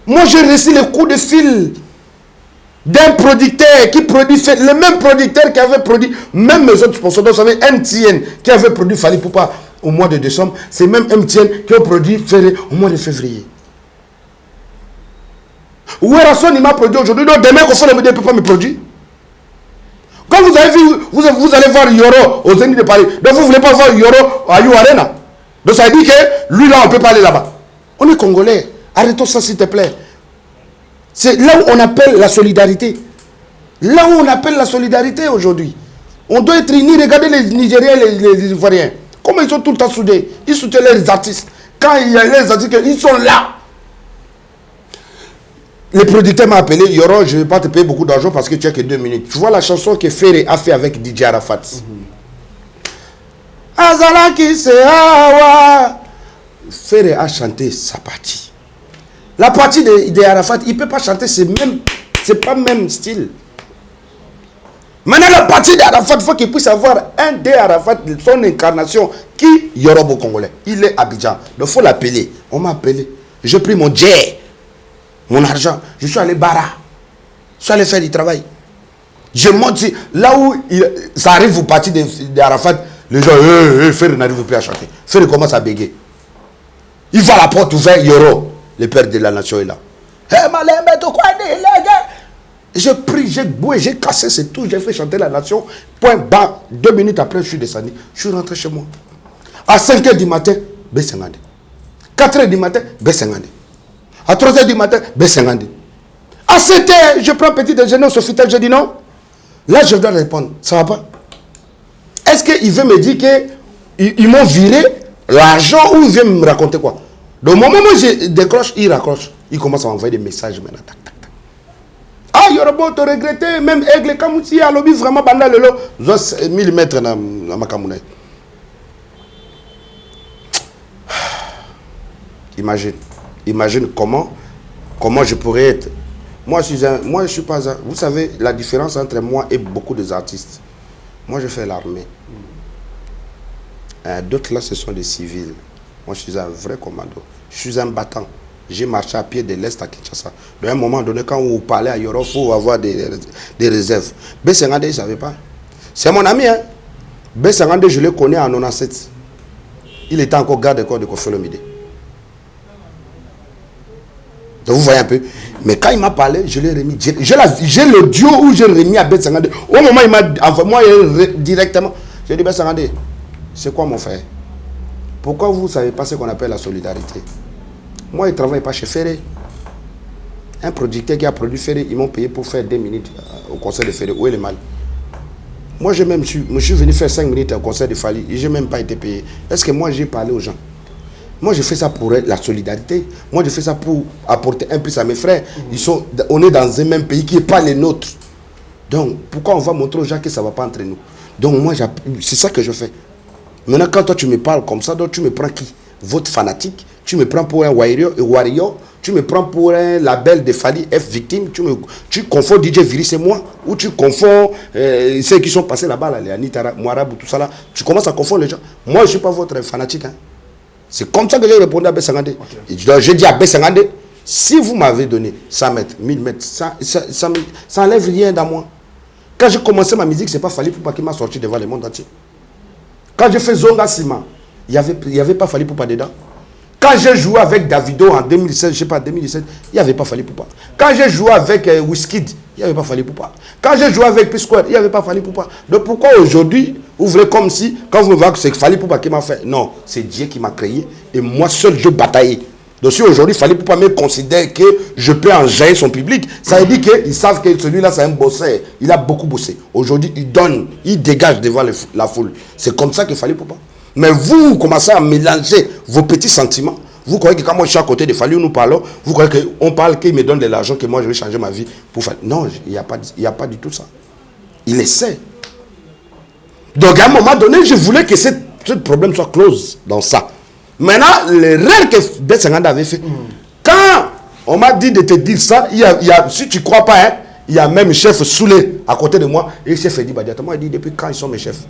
Moi, j'ai reçu les coups de fil d'un producteur qui produit, le même producteur qui avait produit, même mes autres sponsors, vous savez, MTN qui avait produit Fally Ipupa au mois de décembre, c'est même MTN qui a produit Ferré au mois de février. Ouerason, il m'a produit aujourd'hui, donc demain, qu'on ne peut pas me produire. Quand vous avez vu, vous allez voir Yoro au Zénith de Paris, donc vous ne voulez pas voir Yoro à You Arena. Donc ça veut dire que lui là, on ne peut pas aller là-bas. On est Congolais, arrêtons ça s'il te plaît. C'est là où on appelle la solidarité. Là où on appelle la solidarité aujourd'hui. On doit être unis. Regardez les Nigériens et les Ivoiriens. Comment ils sont tout le temps soudés. Ils soutiennent les artistes. Quand il y a les artistes, ils sont là. Le producteur m'a appelé. Yoro, je ne vais pas te payer beaucoup d'argent parce que tu n'as que 2 minutes. Tu vois la chanson que Ferré a fait avec DJ Arafat. Azala qui se awa. Ferré a chanté sa partie. La partie de Arafat, il ne peut pas chanter, c'est pas le même style. Maintenant, le parti d'Arafat, il faut qu'il puisse avoir un des Arafat, son incarnation, qui Yorobo Congolais. Il est Abidjan. Donc, il faut l'appeler. On m'a appelé. J'ai pris mon jet, mon argent. Je suis allé Bara. Je suis allé faire du travail. Je monte là où ça arrive au parti d'Arafat. Les gens, Ferre n'arrive plus à chanter. Ferre commence à béguer. Il va à la porte ouverte, Yoro, le père de la nation est là. J'ai pris, j'ai boué, j'ai cassé, c'est tout. J'ai fait chanter la nation. Point bas. 2 minutes après, je suis descendu. Je suis rentré chez moi. À 5 h du matin, B50. 4 h du matin, B50. À 3 h du matin, B50. À 7 h, je prends petit déjeuner au Sofitel. Je dis non. Là, je dois répondre. Ça va pas? Est-ce qu'il veut me dire qu'ils m'ont viré l'argent ou il veut me raconter quoi? Donc, au moment où je décroche, il raccroche. Il commence à m'envoyer des messages maintenant. Tac, tac, tac. Ah, Yorobo, te regretter, même Aigle, comme si à lobby vraiment bandal le lot. 1000 mètres dans ma camoune. Imagine comment je pourrais être. Moi, je suis pas un. Vous savez, la différence entre moi et beaucoup des artistes. Moi, je fais l'armée. D'autres là, ce sont des civils. Moi, je suis un vrai commando. Je suis un battant. J'ai marché à pied de l'Est à Kinshasa. À un moment donné, quand vous parlez à Yoro, il faut avoir des réserves. B50, je ne savais pas. C'est mon ami. Hein? B50, je le connais en 97. Il était encore garde de corps de Kofi Olomide. Donc vous voyez un peu. Mais quand il m'a parlé, je l'ai remis. J'ai le duo où j'ai remis à B50. Au moment où il m'a envoyé moi directement, j'ai dit B50, c'est quoi mon frère? Pourquoi vous ne savez pas ce qu'on appelle la solidarité? Moi, je ne travaille pas chez Ferré. Un producteur qui a produit Ferré, ils m'ont payé pour faire 2 minutes au concert de Ferré. Où est le mal? Moi, je suis venu faire 5 minutes au concert de Fali et je n'ai même pas été payé. Est-ce que moi, j'ai parlé aux gens? Moi, je fais ça pour la solidarité. Moi, je fais ça pour apporter un plus à mes frères. On est dans un même pays qui n'est pas le nôtre. Donc, pourquoi on va montrer aux gens que ça ne va pas entre nous? Donc, moi, c'est ça que je fais. Maintenant, quand toi, tu me parles comme ça, donc tu me prends qui? Votre fanatique? Tu me prends pour un warrior? Tu me prends pour un label de Fali F victime? Tu confonds DJ Viris et moi? Ou tu confonds ceux qui sont passés là-bas, là, les Anita, Moarab, tout ça là? Tu commences à confondre les gens. Moi, je ne suis pas votre fanatique. Hein. C'est comme ça que j'ai répondu à B50. Okay. J'ai dit à B50, si vous m'avez donné 100 mètres, 1000 mètres, ça n'enlève rien dans moi. Quand j'ai commencé ma musique, ce n'est pas Fali Poupa qui m'a sorti devant le monde entier. Quand j'ai fait Zonga Sima, il n'y avait pas Fali Poupa dedans. Quand j'ai joué avec Davido en 2016, je ne sais pas, 2017, il n'y avait pas Fali Poupa. Quand j'ai joué avec Wizkid, il n'y avait pas Fali Poupa. Quand j'ai joué avec P-Square, il n'y avait pas Fali Poupa. Donc pourquoi aujourd'hui, vous voulez comme si, quand vous me voyez que c'est Fali Poupa qui m'a fait? Non, c'est Dieu qui m'a créé et moi seul je bataillais. Donc si aujourd'hui Fali Poupa me considère que je peux enjailler son public, ça veut dire qu'ils savent que celui-là c'est un bosseur. Il a beaucoup bossé. Aujourd'hui il donne, il dégage devant la foule. C'est comme ça que Fali Poupa. Mais vous commencez à mélanger vos petits sentiments. Vous croyez que quand moi je suis à côté de Fali, nous parlons, vous croyez qu'on parle qu'il me donne de l'argent, que moi je vais changer ma vie pour Fali. Non, il n'y a pas du tout ça. Il essaie. Donc à un moment donné, je voulais que ce problème soit close dans ça. Maintenant, l'erreur que B50 avait fait, quand on m'a dit de te dire ça, si tu ne crois pas, hein, il y a même chef Soulé à côté de moi, et le chef Edi Badiata. Moi, il dit, depuis quand ils sont mes chefs?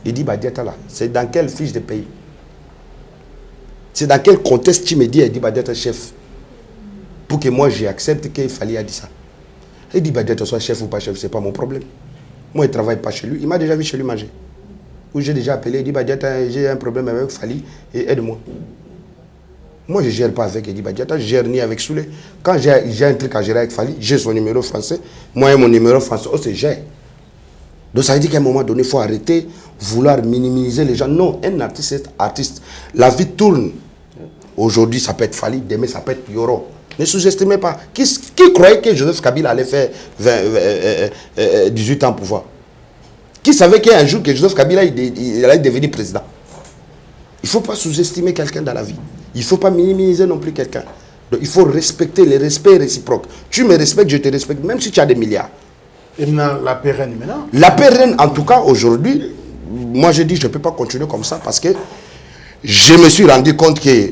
Il dit, Badiata là, c'est dans quelle fiche de pays? C'est dans quel contexte tu me dis, Edi Badiata chef? Pour que moi j'accepte qu'il fallait dire ça. Edi Badiata soit chef ou pas chef, ce n'est pas mon problème. Moi, il ne travaille pas chez lui. Il m'a déjà vu chez lui manger. Où j'ai déjà appelé, Edi Badiata, j'ai un problème avec Fali et aide-moi. Moi, je ne gère pas avec Edi Badiata, je ne gère ni avec Soulé. Quand j'ai un truc à gérer avec Fali, j'ai son numéro français. Moi et mon numéro français, on se gère. Donc ça veut dire qu'à un moment donné, il faut arrêter, vouloir minimiser les gens. Non, un artiste est artiste. La vie tourne. Aujourd'hui, ça peut être Fali, demain, ça peut être Yoro. Ne sous-estimez pas. Qui croyait que Joseph Kabila allait faire 18 ans au pouvoir? Qui savait qu'un jour que Joseph Kabila il allait devenir président? Il ne faut pas sous-estimer quelqu'un dans la vie. Il ne faut pas minimiser non plus quelqu'un. Donc il faut respecter, le respect réciproque. Tu me respectes, je te respecte, même si tu as des milliards. Et maintenant, la paix règne maintenant? La paix règne, en tout cas, aujourd'hui, moi je dis je ne peux pas continuer comme ça parce que je me suis rendu compte que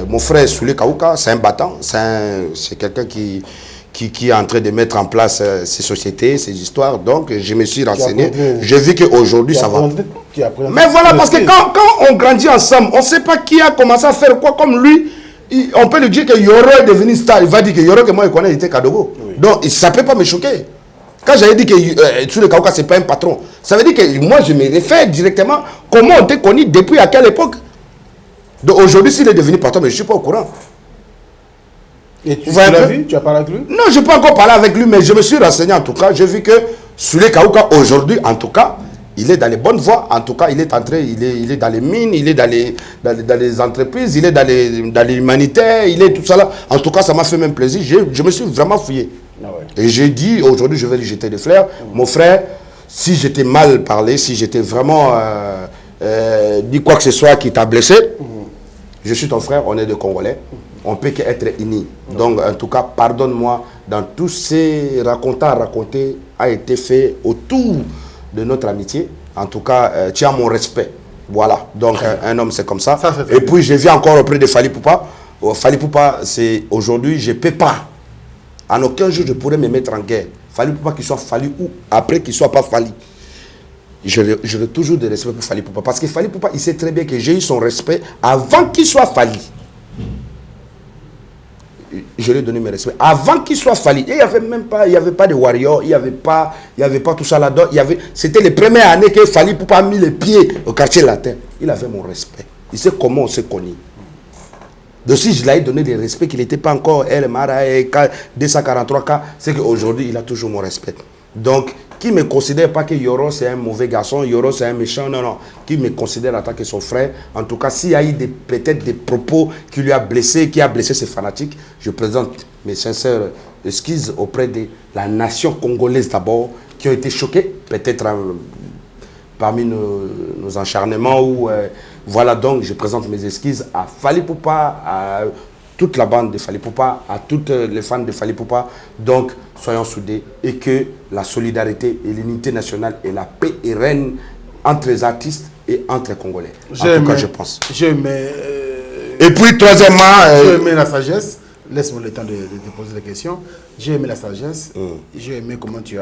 mon frère Soulé Kaouka, c'est un battant, c'est quelqu'un qui qui est en train de mettre en place ces sociétés, ces histoires. Donc, je me suis renseigné. J'ai vu qu'aujourd'hui, ça va. Mais voilà, parce que quand on grandit ensemble, on ne sait pas qui a commencé à faire quoi. Comme lui, on peut lui dire que Yoro est devenu star. Il va dire que Yoro, que moi, je connais, il était Kadogo. Oui. Donc, ça ne peut pas me choquer. Quand j'avais dit que sur le Kauka, ce n'est pas un patron, ça veut dire que moi, je me réfère directement comment on t'a connu depuis à quelle époque. Donc, aujourd'hui, s'il est devenu patron, mais je ne suis pas au courant. Et tu l'as vu? Tu as parlé avec lui? Non, je n'ai pas encore parlé avec lui, mais je me suis renseigné en tout cas. J'ai vu que Souley Kauka, aujourd'hui, en tout cas, il est dans les bonnes voies. En tout cas, il est entré, il est dans les mines, il est dans les entreprises, il est dans l'humanitaire, il est tout ça là. En tout cas, ça m'a fait même plaisir. Je me suis vraiment fouillé. Ah ouais. Et j'ai dit, aujourd'hui, je vais lui jeter des fleurs. Mon frère, si j'étais mal parlé, si j'étais vraiment dit quoi que ce soit qui t'a blessé, je suis ton frère, on est des Congolais. On peut qu'être unis. Donc, en tout cas, pardonne-moi, dans tous ces racontés a été fait autour de notre amitié. En tout cas, tu as mon respect. Voilà. Donc, un homme, c'est comme ça. Et puis, je viens encore auprès de Fally Poupa. Fally Poupa, c'est aujourd'hui, je ne peux pas. En aucun jour, je pourrais me mettre en guerre. Fally Poupa, qu'il soit Fally ou après qu'il ne soit pas Fally. J'aurai toujours de respect pour Fally Poupa. Parce que Fally Poupa, il sait très bien que j'ai eu son respect avant qu'il soit Fally. Je lui ai donné mes respects. Avant qu'il soit Fally, il n'y avait pas de warrior, il n'y avait pas tout ça là-dedans. C'était les premières années que Fally Poupa a mis les pieds au quartier latin. Il avait mon respect. Il sait comment on s'est connus. Donc si je lui ai donné des respects qu'il n'était pas encore LMRA et 243K, c'est qu'aujourd'hui, il a toujours mon respect. Donc, qui ne me considère pas que Yoro c'est un mauvais garçon, Yoro c'est un méchant, non. Qui me considère en tant que son frère, en tout cas, s'il y a eu peut-être des propos qui lui a blessé, qui a blessé ses fanatiques, je présente mes sincères excuses auprès de la nation congolaise d'abord, qui ont été choqués, peut-être parmi nos encharnements. Voilà, donc je présente mes excuses à Fally Poupa, à toute la bande de Fally Poupa, à toutes les fans de Fally Poupa. Donc, soyons soudés et que la solidarité et l'unité nationale et la paix est reine entre les artistes et entre les Congolais. En tout cas, je pense. Et puis, troisièmement... J'ai aimé la sagesse. Laisse-moi le temps de poser la question. J'ai aimé la sagesse. J'ai aimé comment tu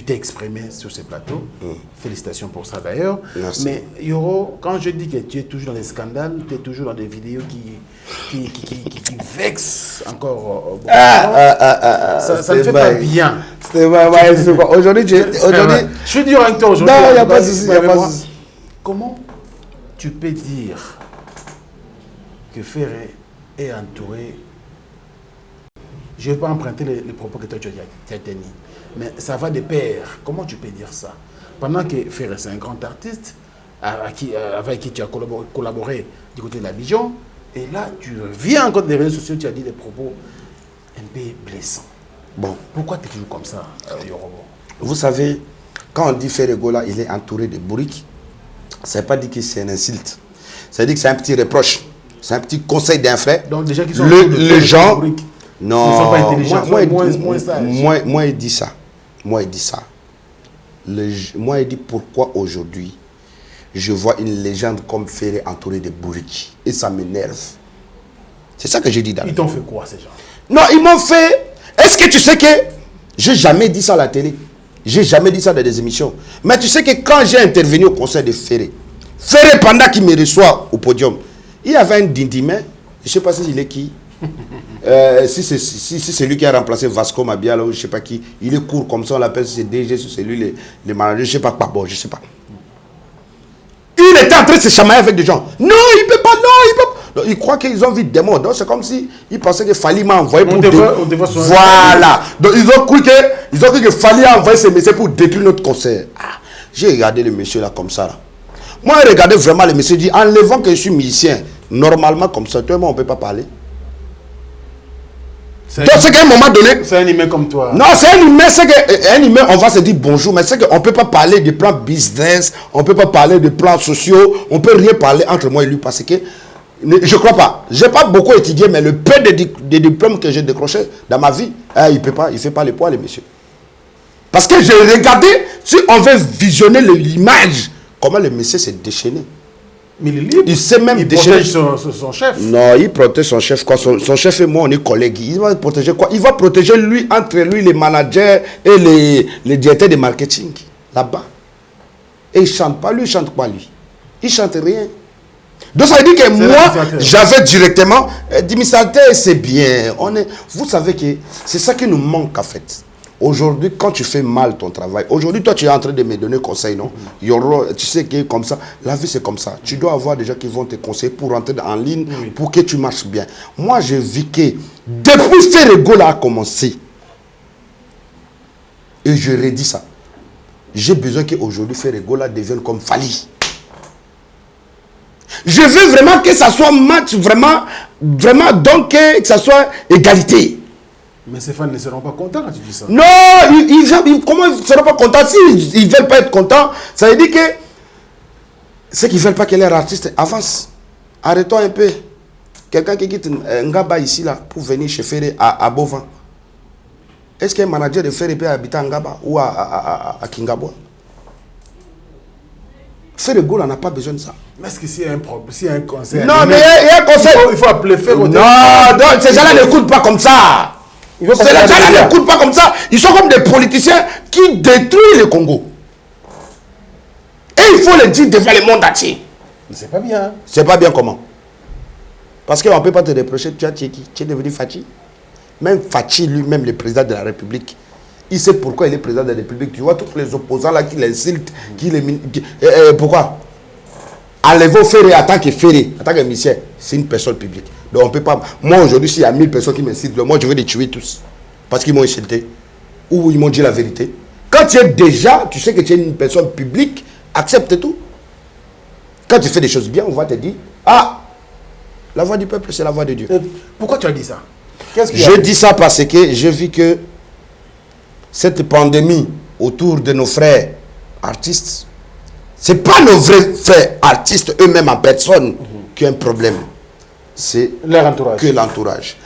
t'es exprimé sur ce plateau. Félicitations pour ça d'ailleurs. Mais Yoro, quand je dis que tu es toujours dans les scandales, tu es toujours dans des vidéos qui vexent encore. Ça ne fait pas bien. Aujourd'hui, je suis dur avec toi aujourd'hui. Non, il n'y a pas de souci. Comment tu peux dire que Ferré est entouré? Je ne vais pas emprunter les propos que toi tu as tenus. Mais ça va de pair. Comment tu peux dire ça? Pendant que Ferré, c'est un grand artiste avec qui tu as collaboré du côté de l'Abidjan, et là, tu reviens encore des réseaux sociaux, tu as dit des propos un peu blessants. Bon. Pourquoi tu es toujours comme ça, Yorobo? Vous savez, quand on dit Ferré Gola, il est entouré de bourriques, ça ne veut pas dire que c'est une insulte. Ça veut dire que c'est un petit reproche. C'est un petit conseil d'un frère. Donc, déjà qui sont les gens... Non, ils ne sont pas intelligents, moi, il dit ça. Moi, il dit ça. Moi, il dit pourquoi aujourd'hui, je vois une légende comme Ferré entourée de bourriques. Et ça m'énerve. C'est ça que j'ai dit d'abord. Ils t'ont fait quoi, ces gens? Non, ils m'ont fait... Est-ce que tu sais que... J'ai jamais dit ça à la télé. J'ai jamais dit ça dans des émissions. Mais tu sais que quand j'ai intervenu au concert de Ferré, pendant qu'il me reçoit au podium, il y avait un dindimé, je ne sais pas si il est qui. Si c'est lui qui a remplacé Vasco Mabiala ou je ne sais pas qui, il est court comme ça, on l'appelle, c'est DG, c'est lui le manager, je ne sais pas quoi, bon, je ne sais pas. Il était en train de se chamailler avec des gens. Non, il ne peut pas, non, il peut pas. Donc, ils croient qu'ils ont vu des morts. Donc c'est comme si ils pensaient que Fally m'a envoyé pour voilà. Donc ils ont cru que Fally a envoyé ces messieurs pour détruire notre concert. Ah, j'ai regardé le monsieur là comme ça. Là. Moi, j'ai regardé vraiment le monsieur, dit, enlevant que je suis musicien, normalement comme ça, toi et moi, on ne peut pas parler. Donc c'est qu'à un moment donné... C'est un humain comme toi. Non, c'est un humain, c'est qu'un humain, on va se dire bonjour, mais c'est qu'on ne peut pas parler de plans business, on ne peut pas parler de plans sociaux, on ne peut rien parler entre moi et lui parce que, je ne crois pas, je n'ai pas beaucoup étudié, mais le peu de diplômes que j'ai décroché dans ma vie, il ne peut pas, il ne fait pas les poids, les messieurs. Parce que j'ai regardé, si on veut visionner l'image, comment le monsieur s'est déchaîné. Mais il est libre. Il sait même il déchirer protège son chef. Non, il protège son chef quoi. Son chef et moi, on est collègues. Il va protéger quoi? Il va protéger lui, entre lui, les managers et les directeurs de marketing. Là-bas. Et il chante pas. Lui, il chante pas, lui. Il chante rien. Donc ça veut dire que moi, j'avais directement... Administrateur, c'est bien. Vous savez que c'est ça qui nous manque en fait. Aujourd'hui, quand tu fais mal ton travail, aujourd'hui, toi, tu es en train de me donner conseil, non? Tu sais que comme ça, la vie, c'est comme ça. Tu dois avoir des gens qui vont te conseiller pour rentrer en ligne, pour que tu marches bien. Moi, je vis que depuis que Ferrego a commencé, et je redis ça, j'ai besoin qu'aujourd'hui, Ferrego devienne comme Fali. Je veux vraiment que ça soit match, vraiment, donc que ça soit égalité. Mais ces fans ne seront pas contents quand tu dis ça. Non, comment ils ne seront pas contents? S'ils ne veulent pas être contents, ça veut dire que ceux qui ne veulent pas que leur artiste avance. Arrêtons un peu. Quelqu'un qui quitte Ngaba ici là, pour venir chez Ferré à Bovan. Est-ce qu'un manager de Ferré peut habiter à Ngaba ou à Kingabwa? Ferré-Goula n'a pas besoin de ça. Mais est-ce que s'il y a un problème, s'il y a un conseil... Non, mais il y a un conseil. Il faut appeler Ferré. Non, ces gens-là n'écoutent pas comme ça. Ces gens-là n'écoutent pas comme ça. Ils sont comme des politiciens qui détruisent le Congo. Et il faut le dire devant le monde entier. Mais c'est pas bien. C'est pas bien comment? Parce qu'on ne peut pas te reprocher, tu es devenu Fachi. Même Fachi lui-même, le président de la République, il sait pourquoi il est président de la République. Tu vois tous les opposants là qui l'insultent, pourquoi? Enlevons Ferré en tant que ministère, c'est une personne publique. Donc on peut pas. Moi aujourd'hui, s'il y a 1000 personnes qui m'insultent, moi je vais les tuer tous. Parce qu'ils m'ont insulté. Ou ils m'ont dit la vérité. Quand tu es déjà, tu sais que tu es une personne publique, accepte tout. Quand tu fais des choses bien, on va te dire, ah, la voix du peuple, c'est la voix de Dieu. Pourquoi tu as dit ça? Je dis ça parce que j'ai vu que cette pandémie autour de nos frères artistes, ce n'est pas nos vrais frères artistes eux-mêmes en personne qui ont un problème. C'est que l'entourage.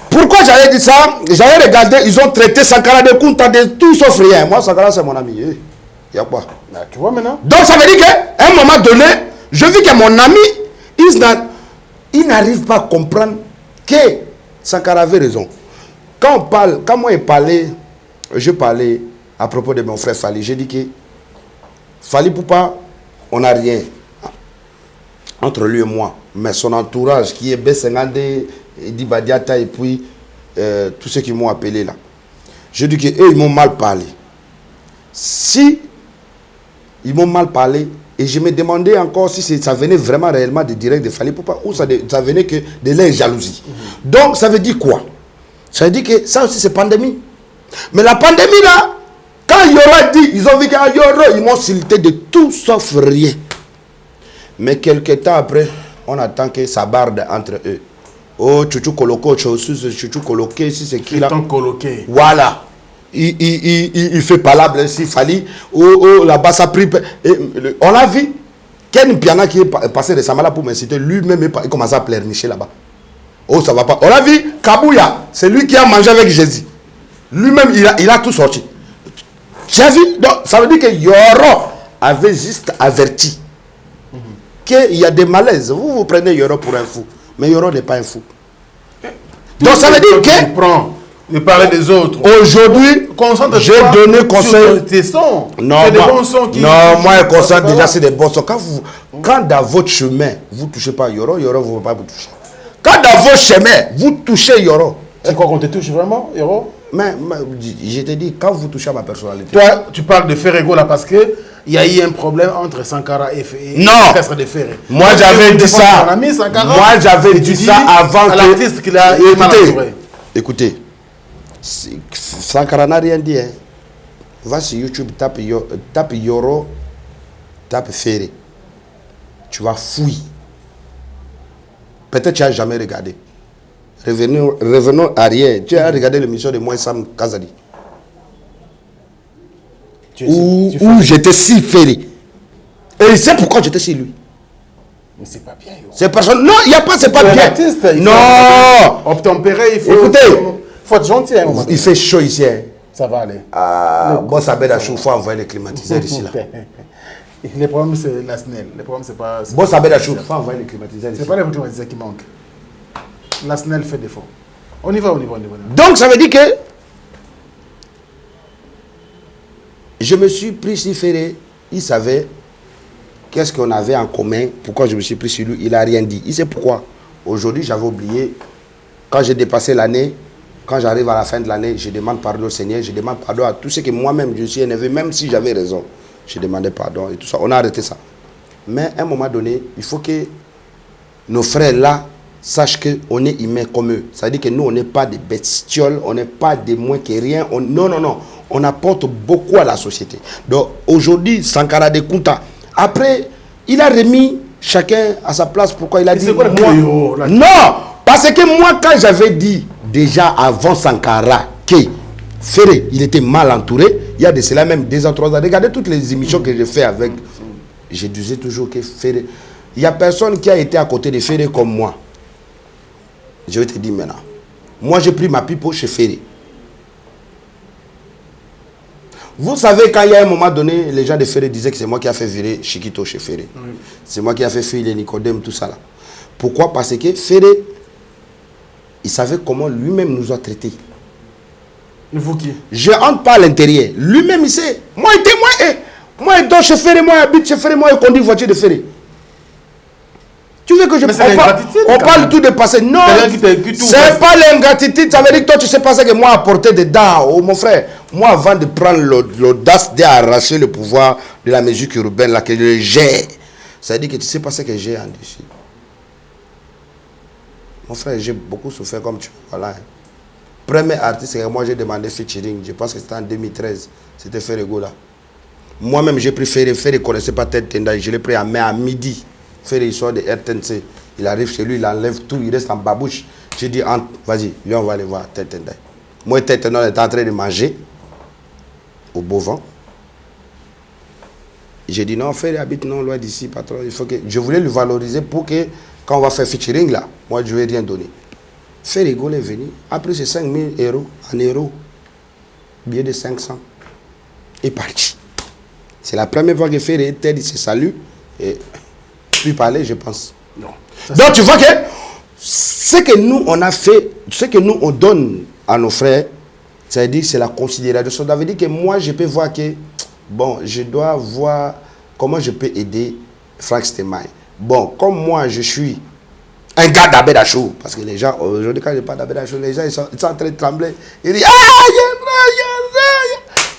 Pourquoi j'avais dit ça? J'avais regardé, ils ont traité Sankara de Kunta de tout sauf rien. Moi, Sankara, c'est mon ami. Il y a quoi? Tu vois maintenant? Donc, ça veut dire qu'à un moment donné, je vis que mon ami, il n'arrive pas à comprendre que Sankara avait raison. Quand moi je parlais à propos de mon frère Fali, j'ai dit que Fali Poupa, on n'a rien entre lui et moi. Mais son entourage qui est Bessengande, Dibadiata et puis tous ceux qui m'ont appelé là. Je dis qu'eux, ils m'ont mal parlé. Si ils m'ont mal parlé, et je me demandais encore si ça venait vraiment réellement de direct de Fali Poupa ou ça venait que de leur jalousie. Donc ça veut dire quoi? Ça veut dire que ça aussi c'est pandémie. Mais la pandémie là, quand Yoro a dit, ils ont vu qu'à Yoro, ils m'ont silté de tout sauf rien. Mais quelques temps après, on attend que ça barde entre eux. Oh, Chouchou Koloko, Chouchou Koloké, si c'est qui là? Coloqué. Voilà. Il fait palabre s'il fallait. Oh, là-bas, ça prie. On l'a vu. Ken Piana qui est passé récemment là pour m'inciter, lui-même il commence à pleurnicher là-bas. Oh, ça va pas. On l'a vu. Kabouya, c'est lui qui a mangé avec Jésus. Lui-même, il a tout sorti. Tu as vu? Donc, ça veut dire que Yoro avait juste averti qu'il y a des malaises. Vous prenez Yoro pour un fou. Mais Yoro n'est pas un fou. Donc, ça veut dire que... De parler des autres. Aujourd'hui, j'ai donné conseil. Tes sons. Non, des bons sons qui, moi, je concentre déjà sur des bons sons. Quand dans votre chemin, vous ne touchez pas Yoro, Yoro ne va pas vous toucher. Quand dans votre chemin, vous touchez Yoro. C'est quoi qu'on te touche vraiment, Yoro? Mais je te dis, quand vous touchez à ma personnalité. Toi, tu parles de Ferrego là parce que il y a eu un problème entre Sankara et Castre de Ferré. Moi, j'avais dit ça. Moi, j'avais dit ça avant que... l'artiste qu'il a écoutez. Sankara n'a rien dit. Hein. Va sur YouTube, tape Yoro, tape Ferré. Tu vas fouiller. Peut-être tu n'as jamais regardé. Revenons arrière. Tu as regardé l'émission de moi Sam Kazadi. Où j'étais si Ferré. Et c'est pourquoi j'étais si lui. Mais c'est pas bien. C'est personne. Non, il n'y a pas, c'est pas bien. Artiste, non. Obtempérer, il faut. Écoutez. Faut être gentil. Il fait chaud ici. Hein. Ça va aller. Bon, ça bête à chaud, il faut envoyer les climatiseurs ici là. Le problème c'est la SNEL. Le problème c'est pas. Bon, ça bête à chaud, il faut envoyer les climatiseurs ici. C'est pas les climatiseurs qui manquent. La SNEL fait défaut. On y va. Donc ça veut dire que je me suis pris sur Ferré. Il savait qu'est-ce qu'on avait en commun. Pourquoi je me suis pris sur lui, il n'a rien dit. Il sait pourquoi. Aujourd'hui, j'avais oublié. Quand j'ai dépassé l'année, quand j'arrive à la fin de l'année, je demande pardon au Seigneur. Je demande pardon à tout ce que moi-même je suis énervé, même si j'avais raison. Je demandais pardon et tout ça. On a arrêté ça. Mais à un moment donné, il faut que nos frères là sachent qu'on est humains comme eux. Ça veut dire que nous, on n'est pas des bestioles, on n'est pas des moins que rien. Non. On apporte beaucoup à la société. Donc aujourd'hui, Sankara de Kunta, après, il a remis chacun à sa place. Pourquoi il a dit quoi, moi, non, parce que moi, quand j'avais dit déjà avant Sankara que Ferré, il était mal entouré, il y a de cela même 2 ans, 3 ans. Regardez toutes les émissions que j'ai fait avec. Je disais toujours que Ferré, il n'y a personne qui a été à côté de Ferré comme moi. Je vais te dire maintenant. Moi, j'ai pris ma pipe chez Ferré. Vous savez, quand il y a un moment donné, les gens de Ferré disaient que c'est moi qui a fait virer Chiquito chez Ferré. Oui. C'est moi qui a fait filer Nicodème, tout ça là. Pourquoi? Parce que Ferré, il savait comment lui-même nous a traités. Et vous qui? Je rentre pas à l'intérieur. Lui-même, il sait. Moi, je dors chez Ferré, moi, j'habite chez Ferré, moi, je conduis voiture de Ferré. Tu veux que je... On parle tout de passé. Non, c'est pas l'ingratitude. Ça veut dire que toi, tu sais pas ce que moi apporté dedans. Oh, mon frère, moi, avant de prendre l'audace d'arracher le pouvoir de la musique urbaine, là, que je gère, ça veut dire que tu sais pas ce que j'ai en dessus. Mon frère, j'ai beaucoup souffert comme tu vois là. Premier artiste que moi j'ai demandé featuring, je pense que c'était en 2013, c'était Ferrego là. Moi-même j'ai pris Ferré, Ferré ne connaissait pas Ted Tendai, je l'ai pris à midi. Ferré il sort de RTNC, il arrive chez lui, il enlève tout, il reste en babouche. J'ai dit, vas-y, lui on va aller voir Ted Tendai. Moi Ted Tendai était en train de manger au beau vent. J'ai dit non, Ferré habite non loin d'ici, patron, il faut que... Je voulais le valoriser pour que quand on va faire featuring là, moi je ne vais rien donner. Ferrego est venu, après c'est 5 000 euros en euros, billet de 500, et parti. C'est la première fois que Ferré était dit salut, et puis parler, je pense. Non. Donc tu vois que ce que nous on a fait, ce que nous on donne à nos frères, c'est-à-dire c'est la considération. Ça veut dire que moi je peux voir que, bon, je dois voir comment je peux aider Frank Stemai. Bon, comme moi je suis un gars d'Abedachou, parce que les gens, aujourd'hui quand je parle d'Abedachou, les gens ils sont en train de trembler. Ils disent,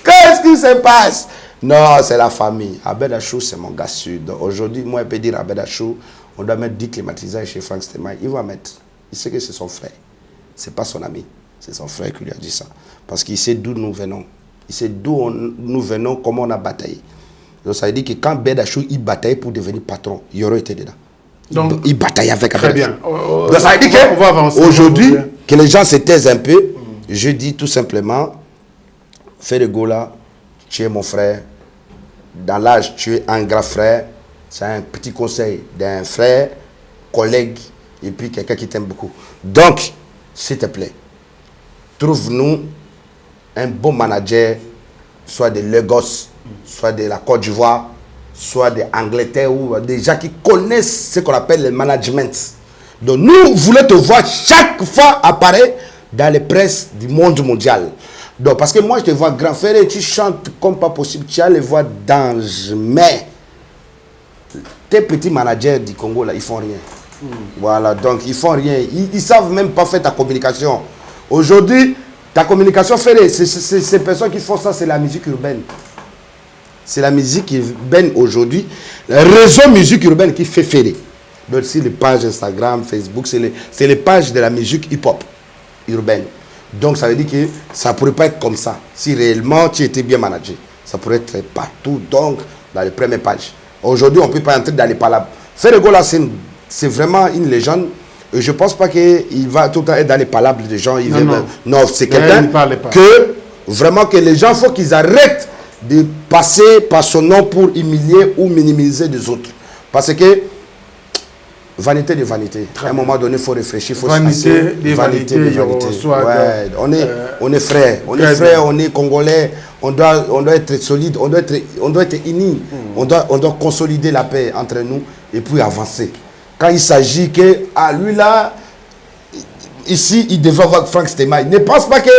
qu'est-ce qui se passe? Non, c'est la famille. Abedachou, c'est mon gars sud. Aujourd'hui, moi, je peux dire Abedachou, on doit mettre 10 climatiseurs chez Frank Stemai. Il va mettre. Il sait que c'est son frère. Ce n'est pas son ami. C'est son frère qui lui a dit ça. Parce qu'il sait d'où nous venons. Il sait d'où nous venons, comment on a bataillé. Donc ça veut dire que quand Abedachou, il bataillait pour devenir patron, Yoro était dedans. Donc, il bataillait avec Abedachou. Très bien. Donc ça veut dire qu'aujourd'hui, que les gens se taisent un peu, je dis tout simplement, Ferrego là, tu es mon frère. Dans l'âge, tu es un grand frère. C'est un petit conseil d'un frère, collègue, et puis quelqu'un qui t'aime beaucoup. Donc, s'il te plaît, trouve-nous un bon manager, soit de Lagos, soit de la Côte d'Ivoire, soit d'Angleterre, ou des gens qui connaissent ce qu'on appelle le management. Donc, nous voulons te voir chaque fois apparaître dans les presses du monde mondial. Donc, parce que moi, je te vois grand frère et tu chantes comme pas possible. Tu as les voix d'ange. Mais, tes petits managers du Congo, là, ils font rien. Voilà, donc ils font rien. Ils ne savent même pas faire ta communication. Aujourd'hui, ta communication, ces personnes qui font ça, c'est la musique urbaine. C'est la musique urbaine aujourd'hui. Le réseau musique urbaine qui fait Ferré. Donc, c'est les pages Instagram, Facebook, c'est les pages de la musique hip-hop urbaine. Donc, ça veut dire que ça ne pourrait pas être comme ça. Si réellement tu étais bien managé, ça pourrait être partout, donc dans les premières pages. Aujourd'hui, on ne peut pas entrer dans les palabres. Ferrego, là, c'est vraiment une légende. Et je ne pense pas qu'il va tout le temps être dans les palabres des gens. Non, c'est quelqu'un que, vraiment, que les gens, il faut qu'ils arrêtent de passer par son nom pour humilier ou minimiser les autres. Parce que, vanité de vanité. À un moment donné, il faut réfléchir, il faut vanité se passer. des vanités, Ouais, on est frères, on est congolais, on doit être solide, on doit être unis, on doit consolider la paix entre nous et puis avancer. Quand il s'agit que, lui là, ici, il devait avoir Frank Stemai. Ne pense pas que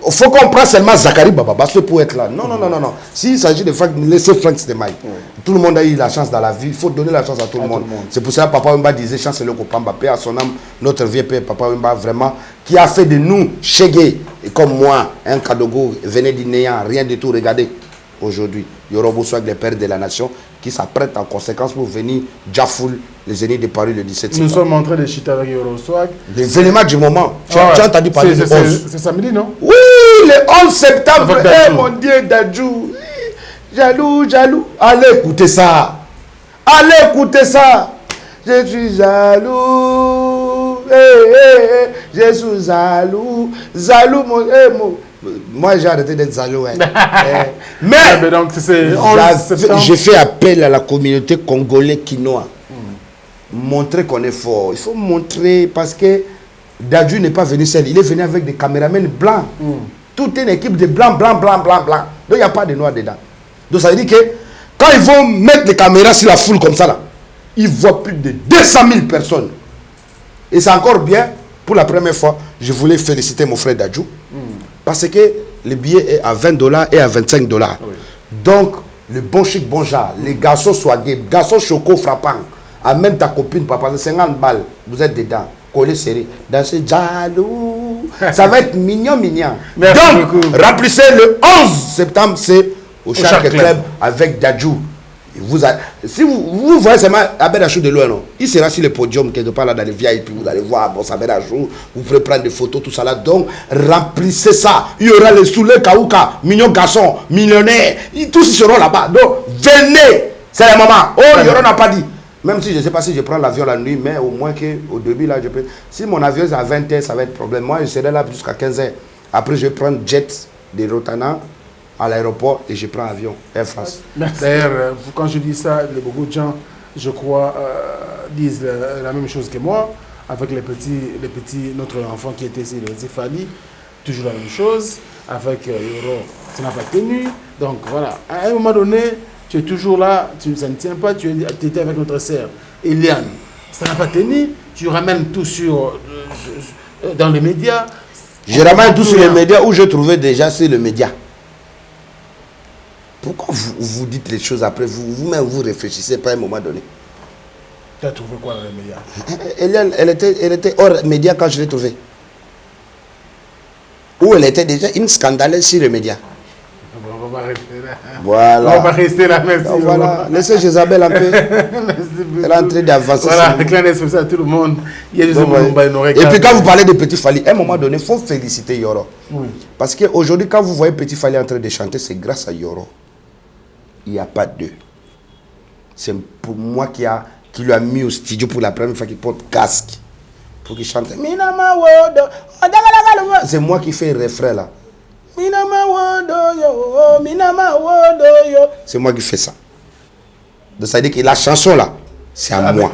il faut qu'on prenne seulement Zachary Bababasso pour être là. Non. S'il s'agit de Frank, laissez Frank Stemai. Tout le monde a eu la chance dans la vie. Il faut donner la chance à tout le monde. C'est pour ça que Papa Wemba disait, chance le Kopamba, paix à son âme, notre vieux père, Papa Wemba, vraiment, qui a fait de nous, Chégué, et comme moi, un Kadogo, venait du néant, rien du tout. Regardez, aujourd'hui, Yorobo Swag, les pères de la nation, qui s'apprêtent en conséquence pour venir Jafoul, les Zéniths de Paris le 17 septembre. Nous sommes en train de chuter avec Euroswag. Les éléments du moment. Tu as entendu parler de 11. C'est samedi, non? Oui, le 11 septembre. Mon Dieu, Dadjou. Jaloux. Allez écouter ça. Je suis jaloux. Je suis jaloux. Moi, j'ai arrêté d'être jaloux. Mais donc, j'ai fait appel à la communauté congolaise quinoa. Montrer qu'on est fort. Il faut montrer parce que Dadju n'est pas venu seul. Il est venu avec des caméramans blancs. Toute une équipe de blancs. Donc, il n'y a pas de noirs dedans. Donc, ça veut dire que quand ils vont mettre les caméras sur la foule comme ça, là, ils voient plus de 200 000 personnes. Et c'est encore bien. Pour la première fois, je voulais féliciter mon frère Dadju. Parce que le billet est à $20 et à $25. Oui. Donc, le bon chic, bon genre, les garçons soignés, garçons choco frappants, amène ta copine, papa, c'est 50 balles, vous êtes dedans, collé serré, dansez jaloux, ça va être mignon. Merci donc, beaucoup. remplissez le 11 septembre, c'est au Shark Club avec Dadju. Si vous voyez seulement Abed Achou de loin, non? Il sera sur le podium quelque part là dans les VIP, vous allez voir bon, Abed Achou, vous pourrez prendre des photos, tout ça là. Donc, remplissez ça. Il y aura les Soulé Kaouka, mignon garçon, millionnaire, tous ils seront là-bas. Donc, venez, c'est le moment. Oh, Yoro n'a pas dit. Même si je ne sais pas si je prends l'avion la nuit, mais au moins qu'au début là, je peux. Si mon avion est à 20h, ça va être problème. Moi, je serai là jusqu'à 15h. Après, je vais prendre jet de Rotana à l'aéroport et je prends avion Air France. D'ailleurs, quand je dis ça, beaucoup de gens, je crois, disent la même chose que moi, avec les petits, notre enfant qui était ici, le petit Fali, toujours la même chose, avec Yoro, ça n'a pas tenu. Donc voilà, à un moment donné, tu es toujours là, ça ne tient pas, tu étais avec notre sœur, Eliane, ça n'a pas tenu, tu ramènes tout dans les médias. Je ramène tout sur les médias où je trouvais déjà sur les médias. Pourquoi vous dites les choses après, vous-même vous réfléchissez pas à un moment donné? Tu as trouvé quoi dans les médias? Elle était hors médias quand je l'ai trouvée. Ou elle était déjà une scandaleuse sur les médias. On va rester là. Voilà. On va rester là, merci. Donc, voilà. Laissez Jézabel un peu. Elle est en train d'avancer. Voilà, déclarez ça à tout le monde. Il y a des Et puis quand vous parlez de Petit Fally, à un moment donné, il faut féliciter Yoro. Oui. Parce qu'aujourd'hui, quand vous voyez Petit Fally en train de chanter, c'est grâce à Yoro. Il n'y a pas d'eux. C'est pour moi qui lui a mis au studio pour la première fois qu'il porte casque. Pour qu'il chante. C'est moi qui fais le refrain là. C'est moi qui fais ça. Donc ça veut dire que la chanson là, c'est à moi.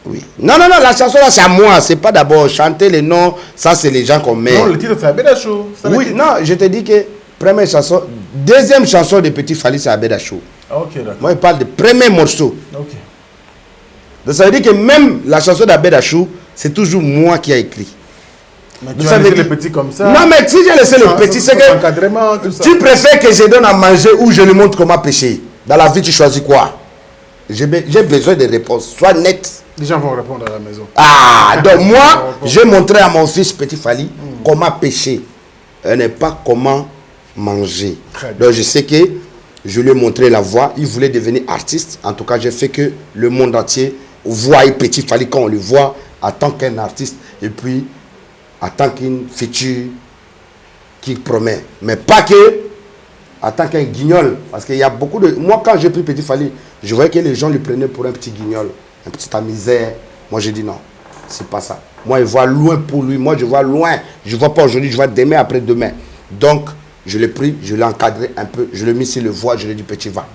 Oui. Non, la chanson là, c'est à moi. C'est pas d'abord chanter les noms. Ça, c'est les gens qu'on met. Non, le titre, c'est Abedachou. Oui, non, je te dis que première chanson, deuxième chanson de Petit Fally, c'est Abedachou. Ah, ok, d'accord. Moi, je parle de premier morceau. Ok. Donc ça veut dire que même la chanson d'Abedachou, c'est toujours moi qui ai écrit. Mais tu as laissé le petit comme ça. Non, mais si j'ai laissé le petit, c'est que tu préfères que je donne à manger ou je lui montre comment pêcher. Dans la vie, tu choisis quoi? J'ai besoin de réponses. Sois net. Les gens vont répondre à la maison. Ah, donc moi, j'ai montré à mon fils Petit Fally comment pêcher. Et pas comment manger. Donc je sais que je lui ai montré la voie. Il voulait devenir artiste. En tout cas, j'ai fait que le monde entier voit Petit Fally quand on le voit en tant qu'un artiste. Et puis, en tant qu'une future qui promet. Mais pas que en tant qu'un guignol. Parce qu'il y a beaucoup de... Moi, quand j'ai pris Petit Fally, je voyais que les gens le prenaient pour un petit guignol. Un petit misère. Moi, j'ai dit non. C'est pas ça. Moi, je vois loin pour lui. Moi, je vois loin. Je ne vois pas aujourd'hui, je vois demain après demain. Donc, je l'ai pris, je l'ai encadré un peu. Je l'ai mis sur le voie, je lui ai dit, petit, va.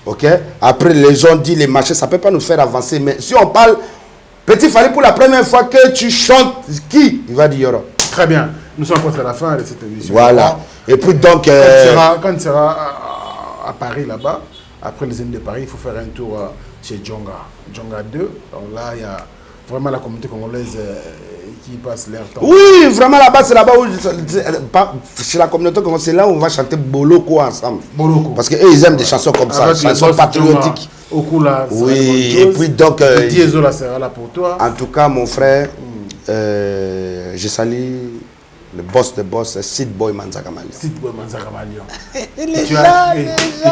Ok? Après, les gens disent les marchés, ça ne peut pas nous faire avancer. Mais si on parle, Petit Fally, pour la première fois que tu chantes, qui? Il va dire Yoro. Très bien. Nous sommes contre la fin de cette émission. Voilà. Et puis donc... Quand tu seras à Paris, là-bas, après les Zénith de Paris, il faut faire un tour chez Djonga. Djonga 2. Donc là, il y a vraiment la communauté congolaise qui passe leur temps. Oui, vraiment là-bas, c'est là-bas où... Chez la communauté congolaise, c'est là où on va chanter Boloko ensemble. Boloko. Parce qu'eux, ils aiment des chansons comme ça, des chansons patriotiques. Okula, oui, et puis donc... Diesola sera là pour toi. En tout cas, mon frère, je salue le boss de boss, Sid Boy Manzaka Malion. Sid Boy Manzaka Malion. Et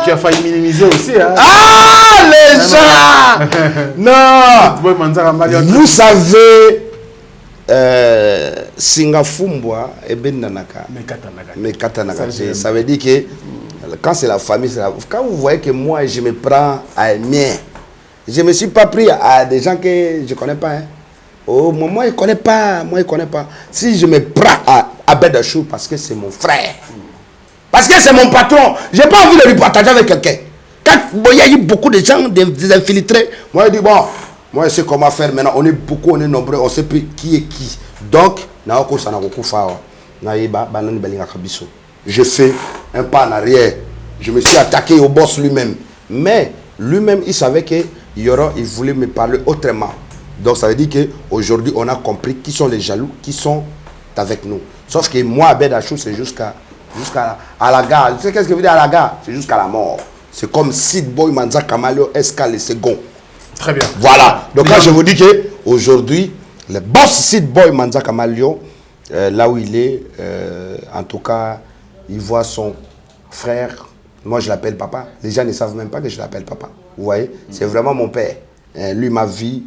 tu as failli minimiser aussi. Hein? Ah, les gens. Non. Sid Boy Manzaka Malion. Vous savez, Singafumbwa et Benanaka. Mekatanaka. Ça veut dire que quand c'est la famille, quand vous voyez que moi, je me prends à mien, je ne me suis pas pris à des gens que je ne connais pas. Hein. Oh, moi, il ne connaît pas. Moi, il ne connaît pas. Si je me prends à Abed Achou parce que c'est mon frère, parce que c'est mon patron, je n'ai pas envie de lui partager avec quelqu'un. Quand il y a eu beaucoup de gens, des infiltrés, moi, je dis, bon, moi, je sais comment faire maintenant. On est beaucoup, on est nombreux, on ne sait plus qui est qui. Donc, je fais un pas en arrière. Je me suis attaqué au boss lui-même. Mais lui-même, il savait que Yoro, il voulait me parler autrement. Donc ça veut dire qu'aujourd'hui, on a compris qui sont les jaloux, qui sont avec nous. Sauf que moi, Abed Achou, c'est jusqu'à la gare. Tu sais qu'est-ce que veut dire à la gare? C'est jusqu'à la mort. C'est comme Sid Boy Manzaka Malion, Escal et Second. Très bien. Voilà. Donc là, je vous dis qu'aujourd'hui, le boss Sid Boy Manzaka Malion, là où il est, en tout cas, il voit son frère. Moi, je l'appelle papa. Les gens ne savent même pas que je l'appelle papa. Vous voyez? C'est vraiment mon père. Lui, ma vie,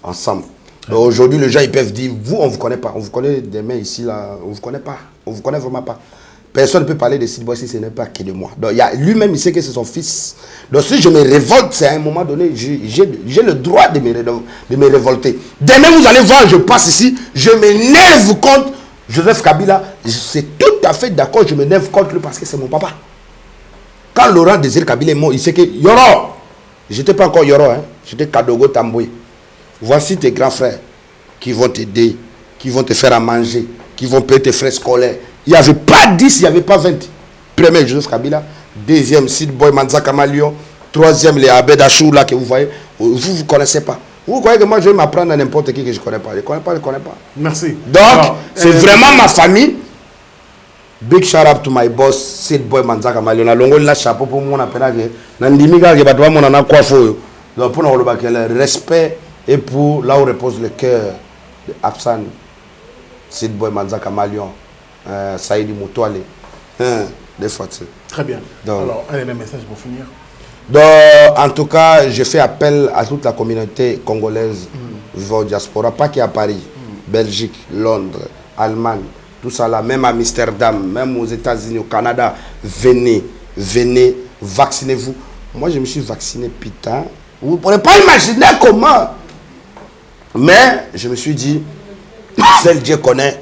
ensemble. Aujourd'hui, les gens, ils peuvent dire, vous, on ne vous connaît pas. On vous connaît des mains ici, là. On ne vous connaît pas. On ne vous connaît vraiment pas. Personne ne peut parler de Sid Boy si ce n'est pas que de moi. Donc, lui-même, il sait que c'est son fils. Donc, si je me révolte, c'est à un moment donné, j'ai le droit de me révolter. Demain, vous allez voir, je passe ici, je m'énerve contre Joseph Kabila. C'est tout à fait d'accord, je m'énerve contre lui parce que c'est mon papa. Quand Laurent Désiré Kabila est mort, il sait que Yoro, j'étais pas encore Yoro, hein, j'étais Kadogo Tamboué. Voici tes grands frères qui vont t'aider, qui vont te faire à manger, qui vont payer tes frais scolaires. Il n'y avait pas 10, il n'y avait pas 20. Premier, Joseph Kabila. Deuxième, Sid Boy Manzaka Malion. Troisième, les Abed Achou, là, que vous voyez. Vous ne connaissez pas. Vous croyez que moi, je vais m'apprendre à n'importe qui que je ne connais pas. Je ne connais pas, je ne connais pas. Merci. Donc, c'est vraiment ma famille. Big shout out to my boss, Sid Boy Manzaka Malion. La longue la chapeau pour moi, donc, pour nous, le respect et pour là où repose le cœur de Absan, Sid Boy Manzaka Malion, Saïdi Moutouale. Des fois, très bien. Donc, alors, allez, le message pour finir. Donc, en tout cas, je fais appel à toute la communauté congolaise vivant au diaspora, pas qu'à Paris, Belgique, Londres, Allemagne, tout ça là, même à Amsterdam, même aux États-Unis, au Canada. Venez, venez, vaccinez-vous. Moi, je me suis vacciné, putain. Vous ne pourrez pas imaginer comment. Mais je me suis dit, seul Dieu connaît.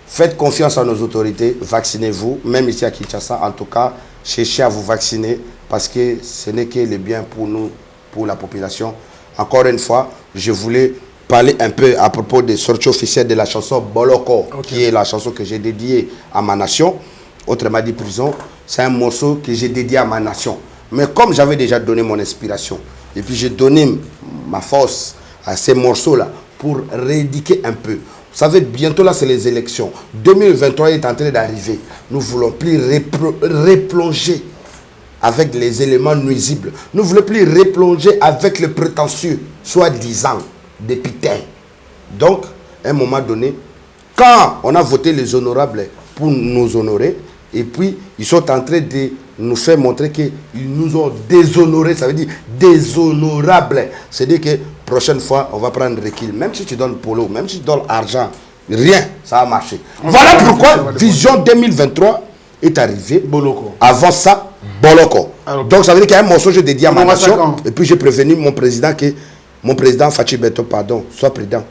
Faites confiance à nos autorités, vaccinez-vous, même ici à Kinshasa. En tout cas, cherchez à vous vacciner parce que ce n'est que le bien pour nous, pour la population. Encore une fois, je voulais parler un peu à propos des sorties officielles de la chanson Boloko, qui est la chanson que j'ai dédiée à ma nation. Autrement dit, prison, c'est un morceau que j'ai dédié à ma nation. Mais comme j'avais déjà donné mon inspiration, et puis j'ai donné ma force à ces morceaux-là pour rééduquer un peu. Vous savez, bientôt là, c'est les élections. 2023 est en train d'arriver. Nous ne voulons plus replonger avec les éléments nuisibles. Nous ne voulons plus replonger avec le prétentieux, soi-disant, des pitains. Donc, à un moment donné, quand on a voté les honorables pour nous honorer, et puis ils sont en train de nous faire montrer qu'ils nous ont déshonorés, ça veut dire déshonorables. C'est-à-dire que prochaine fois, on va prendre recul. Même si tu donnes polo, même si tu donnes argent, rien, ça va marcher. Voilà pourquoi Vision 2023 est arrivée. Boloko. Avant ça, Boloko. Alors, donc ça veut dire qu'il y a un morceau que je dédie à ma nation. Et puis j'ai prévenu mon président que mon président Fachi Beto, pardon, soit prudent.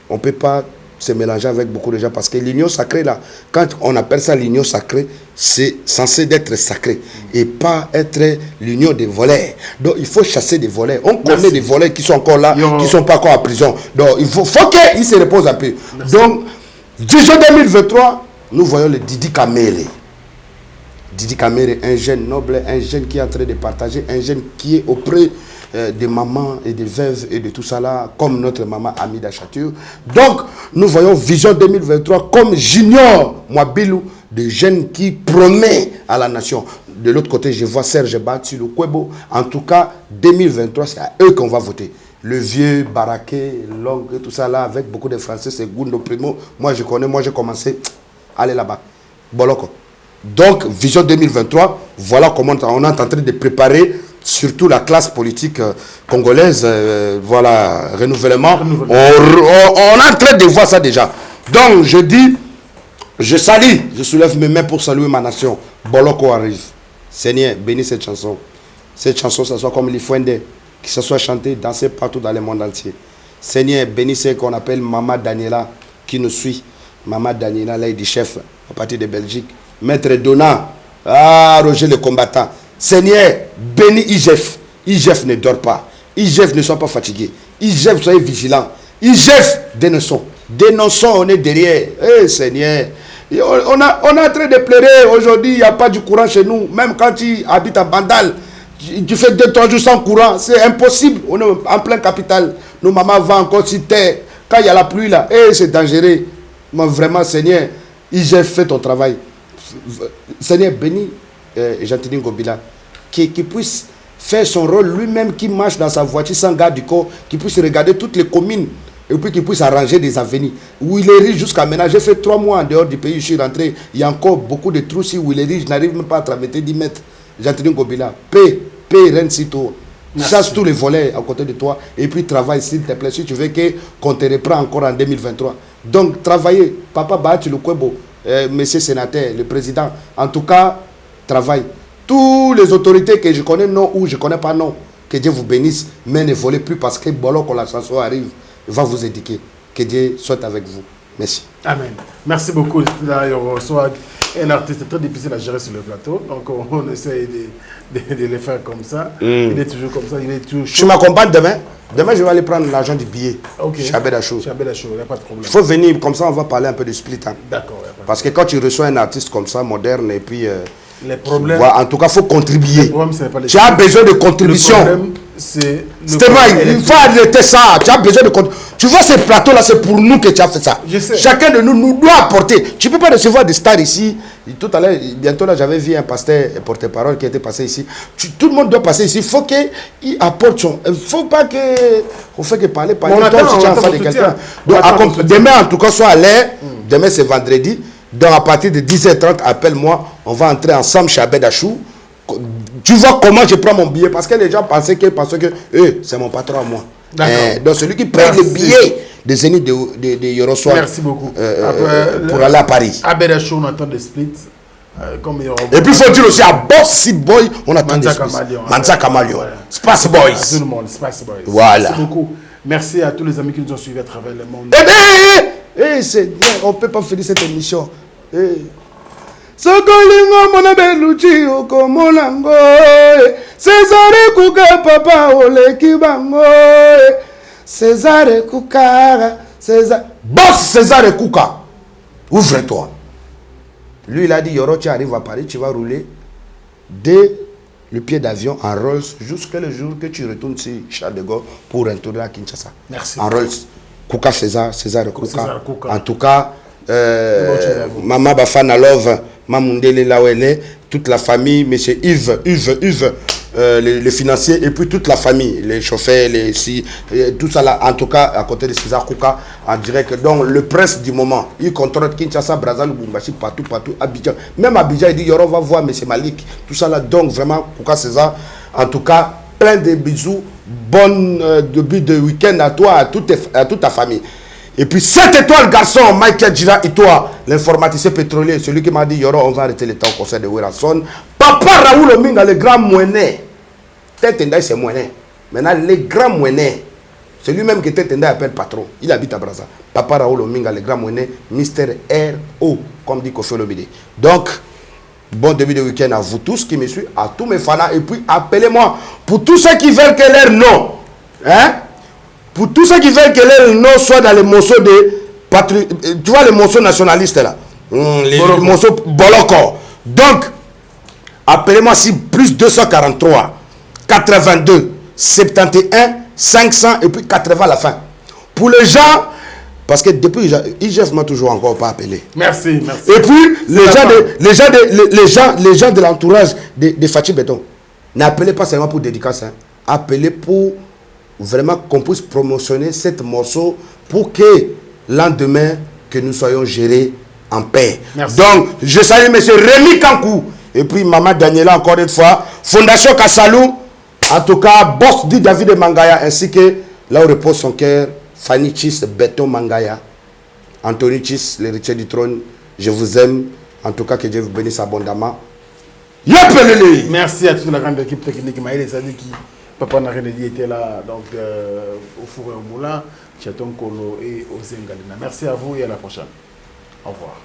On ne peut pas se mélanger avec beaucoup de gens parce que l'union sacrée là, quand on appelle ça l'union sacrée, c'est censé être sacré et pas être l'union des voleurs. Donc il faut chasser des voleurs. On connaît des voleurs qui sont encore là, qui ne sont pas encore en prison. Donc il faut qu'ils se reposent un peu. Merci. Donc, vision 2023, nous voyons le Didi Kamere. Didi Kamere, un jeune noble, un jeune qui est en train de partager, un jeune qui est auprès des mamans et des veuves et de tout ça là, comme notre maman Amida Chatur. Donc, nous voyons Vision 2023 comme Junior Mwabilou, de jeunes qui promet à la nation. De l'autre côté, je vois Serge Bati, le Kwebo. En tout cas, 2023, c'est à eux qu'on va voter. Le vieux Baraké, Long et tout ça là, avec beaucoup de Français, c'est Gundo Primo. Moi, je connais, moi, j'ai commencé à aller là-bas. Boloko. Donc, Vision 2023, voilà comment on est en train de préparer surtout la classe politique congolaise, voilà, renouvellement. On est en train de voir ça déjà. Donc, je dis, je salue, je soulève mes mains pour saluer ma nation. Boloko arrive. Seigneur, bénis cette chanson. Cette chanson, ça soit comme l'Ifouende, qui se soit chantée, dansée partout dans le monde entier. Seigneur, bénis ce qu'on appelle Maman Daniela, qui nous suit. Maman Daniela, là, il dit chef, à partir de Belgique. Maître Donat, Roger le combattant. Seigneur, bénis IGF. IGF ne dort pas. IGF ne soit pas fatigué. IGF, soyez vigilants. IGF, dénonçons. Dénonçons, on est derrière. Eh Seigneur, on est en train de pleurer. Aujourd'hui, il n'y a pas du courant chez nous. Même quand tu habites à Bandal, tu fais 2-3 jours sans courant. C'est impossible. On est en plein capital. Nos mamans vont encore sur terre. Quand il y a la pluie là, c'est dangereux. Mais vraiment, Seigneur, IGF, fait ton travail. Seigneur, bénis Jean-Tini Ngobila, qui puisse faire son rôle lui-même, qui marche dans sa voiture sans garde du corps, qui puisse regarder toutes les communes et puis qui puisse arranger des avenirs. Où il est riche jusqu'à maintenant, j'ai fait 3 mois en dehors du pays, je suis rentré, il y a encore beaucoup de trous ici où il est riche, je n'arrive même pas à traverser 10 mètres. Jean-Tini Ngobila, paix, reine sitôt. Chasse tous les volets à côté de toi et puis travaille s'il te plaît, si tu veux qu'on te reprend encore en 2023. Donc travaillez, Papa Bahati Lukwebo, monsieur sénateur, le président, en tout cas, travaille. Toutes les autorités que je connais non ou je ne connais pas non, que Dieu vous bénisse, mais ne volez plus parce que Boloko la chanson arrive, il va vous indiquer. Que Dieu soit avec vous. Merci. Amen. Merci beaucoup. Là, on reçoit un artiste très difficile à gérer sur le plateau, donc on essaye de le faire comme ça. Il est toujours comme ça, il est toujours chaud. Tu m'accompagnes demain? Demain, je vais aller prendre l'argent du billet. Ok. Chez Abedachou. Chez Abedachou, il n'y a pas de problème. Il faut venir, comme ça on va parler un peu de split. Hein. D'accord. Parce que quand tu reçois un artiste comme ça, moderne, et puis... les problèmes... Voilà, en tout cas, il faut contribuer. Tu as les... besoin de contribution. Le problème, c'est... Il faut arrêter ça. Tu as besoin de contribution. Tu vois, ce plateau-là, c'est pour nous que tu as fait ça. Je sais. Chacun de nous doit apporter. Tu ne peux pas recevoir des stars ici. Tout à l'heure, bientôt là, j'avais vu un pasteur porte-parole qui était passé ici. Tout le monde doit passer ici. Il faut qu'il apporte son... Il ne faut pas que... On fait que parler. Toi, si tu es enfant de quelqu'un. Donc, demain, en tout cas, soit à l'air. Demain, c'est vendredi. Donc, à partir de 10h30, appelle-moi. On va entrer ensemble chez Abedachou. Tu vois comment je prends mon billet. Parce que les gens pensaient que c'est mon patron à moi. Donc, celui qui paye le billet des Zénith de Yorosoir. Merci beaucoup. Pour aller à Paris. Abedachou, on attend des splits. Et puis il faut dire aussi à Bossy Boy, on attend des splits. Manza Kamalion. Space Boys. Tout le monde, Space Boys. Voilà. Merci beaucoup. Merci à tous les amis qui nous ont suivis à travers le monde. On ne peut pas finir cette émission. Sokolingo mona beluchi okomolango César kuka papa oleki bango César kuka César Boss César Kuka, ouvre-toi. Lui il a dit Yoro, tu arrives à Paris, tu vas rouler dès le pied d'avion en Rolls jusqu'à le jour que tu retournes sur Charles de Gaulle pour retourner à Kinshasa. Merci. En Rolls. Kuka César Kuka. En tout cas, Maman Bafana Love, Mamundele Lawele, toute la famille, monsieur Yves, les financiers, et puis toute la famille, les chauffeurs, tout ça là, en tout cas, à côté de César Kuka, en direct. Donc, le prince du moment, il contrôle Kinshasa, Brazzaville, Lubumbashi, partout, Abidjan. Même Abidjan, il dit, Yoro va voir monsieur Malik, tout ça là. Donc, vraiment, Kuka César, en tout cas, plein de bisous, bon début de week-end à toi, à toute ta famille. Et puis 7 étoiles garçon, Michael Gira et toi, l'informaticien pétrolier, celui qui m'a dit Yoro, on va arrêter le temps au concert de Werason. Papa Raoul Ominga, le grand moinet. Peut-être c'est moinet. Maintenant, les grands moinets. C'est lui-même que Tenda appelle patron. Il habite à Brazza. Papa Raoul Ominga, le grand monnaie, Mister R.O., comme dit Kofi Olomide. Donc, bon début de week-end à vous tous qui me suivent, à tous mes fans. Et puis, appelez-moi pour tous ceux qui veulent que leur nom, hein, pour tous ceux qui veulent que leur nom soit dans les morceaux de tu vois les morceaux nationalistes là, les morceaux Boloko. Donc, appelez-moi si plus 243 82 71 500 et puis 80 à la fin. Pour les gens, parce que depuis IGF m'a toujours encore pas appelé. Merci. Et puis les gens de l'entourage de Fatih Béton, n'appelez pas seulement pour dédicace, hein. Appelez pour vraiment qu'on puisse promotionner cette morceau pour que lendemain que nous soyons gérés en paix. Merci. Donc, je salue M. Rémi Kankou et puis Maman Daniela encore une fois, Fondation Kassalou, en tout cas, boss dit David Mangaya, ainsi que là où repose son cœur, Fanny Chis, Béton Mangaya, Anthony Chis, l'héritier du trône, je vous aime, en tout cas que Dieu vous bénisse abondamment. Yepelele. Merci à toute la grande équipe technique, Maïl et Sadiki, Papa Narenedi était là, donc au four et au moulin, Chaton Kolo et Ozengalina. Merci à vous et à la prochaine. Au revoir.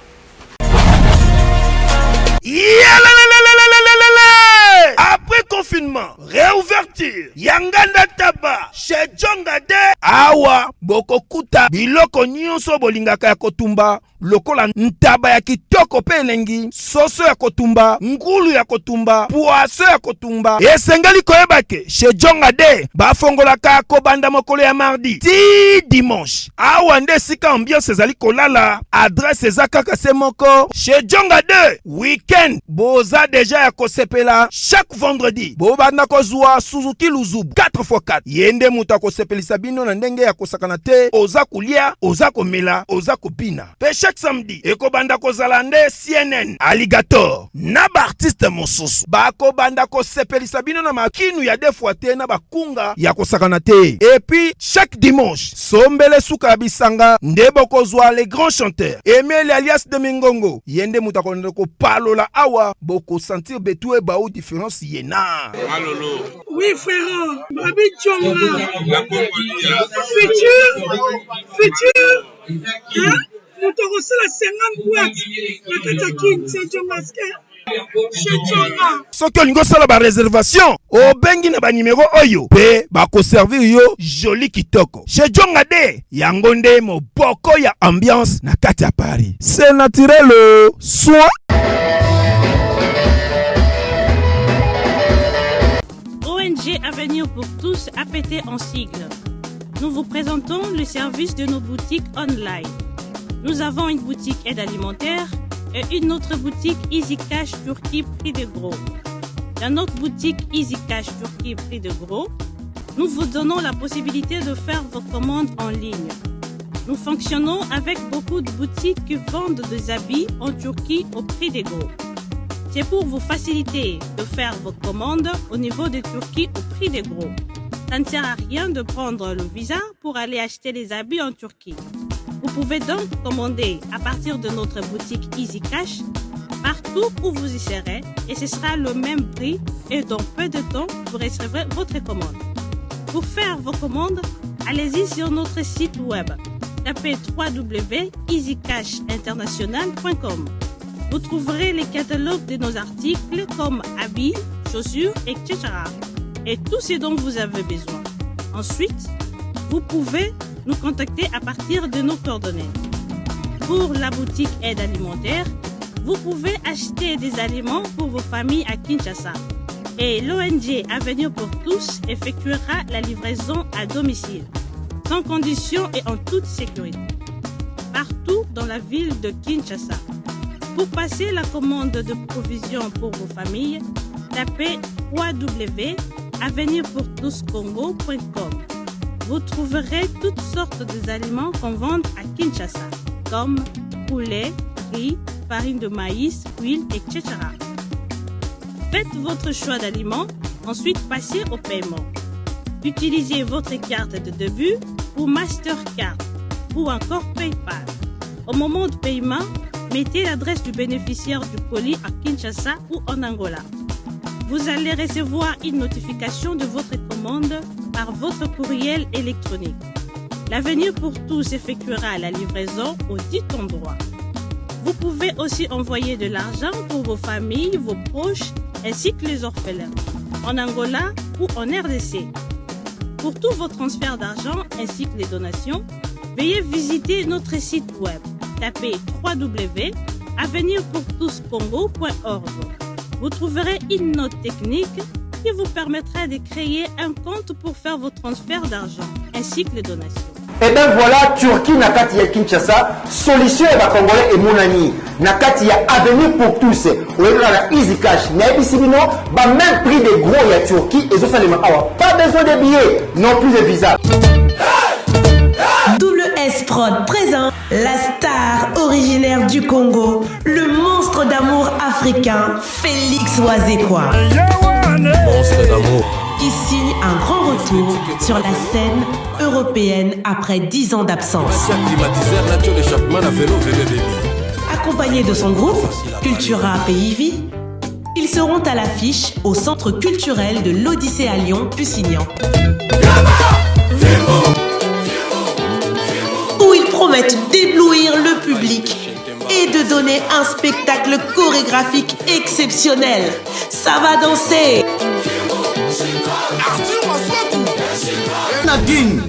Après confinement, réouverture, Yanganda Taba, chez Djongade, Awa, Bokokuta, Biloko Nyonso Bolingaka ya Kotumba, lokola ntaba ya kitoko pe elengi, soso ya kotumba, ngulu ya kotumba, poaso ya kotumba. Esengali koyebake, chez Djongade, bafongolaka kobanda mokolo ya mardi, ti dimanche. Awa nde sika ambiance ezali kolala, adresse ezaka se moko, chez Djongade, week-end, boza deja ya kosepela, chaque vendredi, bobanda kozwa Suzuki Luzubu, 4x4. Yende muta kosepelisa bino na ndenge ya kosakana te, oza kulia, oza komela, oza kopina. Pe chaque samedi, ekobanda kozala nde CNN, Alligator, na ba artiste mosusu. Bako banda kosepelisa bino na makinu ya defwa te na bakunga ya kosakana te. Et puis, chaque dimanche, sombele suka bisanga, nde bokozwa les grands chanteurs. Emile alias de Mingongo, yende muta ko palola awa, boko sentir betue baou différence yena. Malolo. Oui, frère. Babi Djonga. Futur. Hein? Nous t'avons reçu la 50 boîtes. La Katakin, c'est Djongaske. Soki olingo sala ba réservation, obengi na ba numéro oyo pe ba ko servir yo joli kitoko. Chez Djongade, yango nde moboko ya ambiance na kati ya Paris. C'est naturel, soit ONG Avenir pour tous a pété en sigle. Nous vous présentons le service de nos boutiques online. Nous avons une boutique aide alimentaire et une autre boutique Easy Cash Turquie prix de gros. Dans notre boutique Easy Cash Turquie prix de gros, nous vous donnons la possibilité de faire vos commandes en ligne. Nous fonctionnons avec beaucoup de boutiques qui vendent des habits en Turquie au prix de gros. C'est pour vous faciliter de faire vos commandes au niveau de Turquie au prix de gros. Ça ne sert à rien de prendre le visa pour aller acheter les habits en Turquie. Vous pouvez donc commander à partir de notre boutique Easy Cash partout où vous y serez et ce sera le même prix et dans peu de temps vous recevrez votre commande. Pour faire vos commandes, allez-y sur notre site web. Tapez www.easycashinternational.com. Vous trouverez les catalogues de nos articles comme habits, chaussures, etc. et tout ce dont vous avez besoin. Ensuite, vous pouvez nous contacter à partir de nos coordonnées. Pour la boutique aide alimentaire, vous pouvez acheter des aliments pour vos familles à Kinshasa. Et l'ONG Avenir pour tous effectuera la livraison à domicile, sans condition et en toute sécurité, partout dans la ville de Kinshasa. Pour passer la commande de provisions pour vos familles, tapez www.avenirpourtouscongo.com. Vous trouverez toutes sortes d'aliments qu'on vend à Kinshasa, comme poulet, riz, farine de maïs, huile, etc. Faites votre choix d'aliments, ensuite passez au paiement. Utilisez votre carte de début ou Mastercard ou encore PayPal. Au moment de paiement, mettez l'adresse du bénéficiaire du colis à Kinshasa ou en Angola. Vous allez recevoir une notification de votre commande par votre courriel électronique. L'avenir pour tous effectuera la livraison au dit endroit. Vous pouvez aussi envoyer de l'argent pour vos familles, vos proches, ainsi que les orphelins, en Angola ou en RDC. Pour tous vos transferts d'argent ainsi que les donations, veuillez visiter notre site web. Tapez www.avenirpourtouscongo.org. Vous trouverez une note technique qui vous permettra de créer un compte pour faire vos transferts d'argent ainsi que les donations. Et bien voilà, Turquie nakati ya Kinshasa, solution ya Congolais et Monani. Nakati ya Avenir pour tous. Ou la Easy Cash. Naibisi bino, ba même prix des gros ya Turquie et ça les awa. Pas besoin de billets, non plus de visa. WS Prod présente la star originaire du Congo, le monstre d'amour africain, Félix Wazekwa. Monstre d'amour. Qui signe un grand retour sur la scène européenne après 10 ans d'absence. Accompagné de son groupe, Cultura PIV, ils seront à l'affiche au Centre culturel de l'Odyssée à Lyon, Pusignan. Où ils promettent d'éblouir le public et de donner un spectacle chorégraphique exceptionnel. Ça va danser. Bana Guine,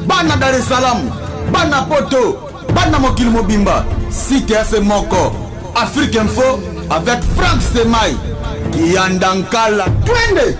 Bana Dar es Salaam, Bana Poto, Bana Mokil Mobimba, CTF Moko, Afrique Info avec Franck Semaï, Kiandankala, Twende.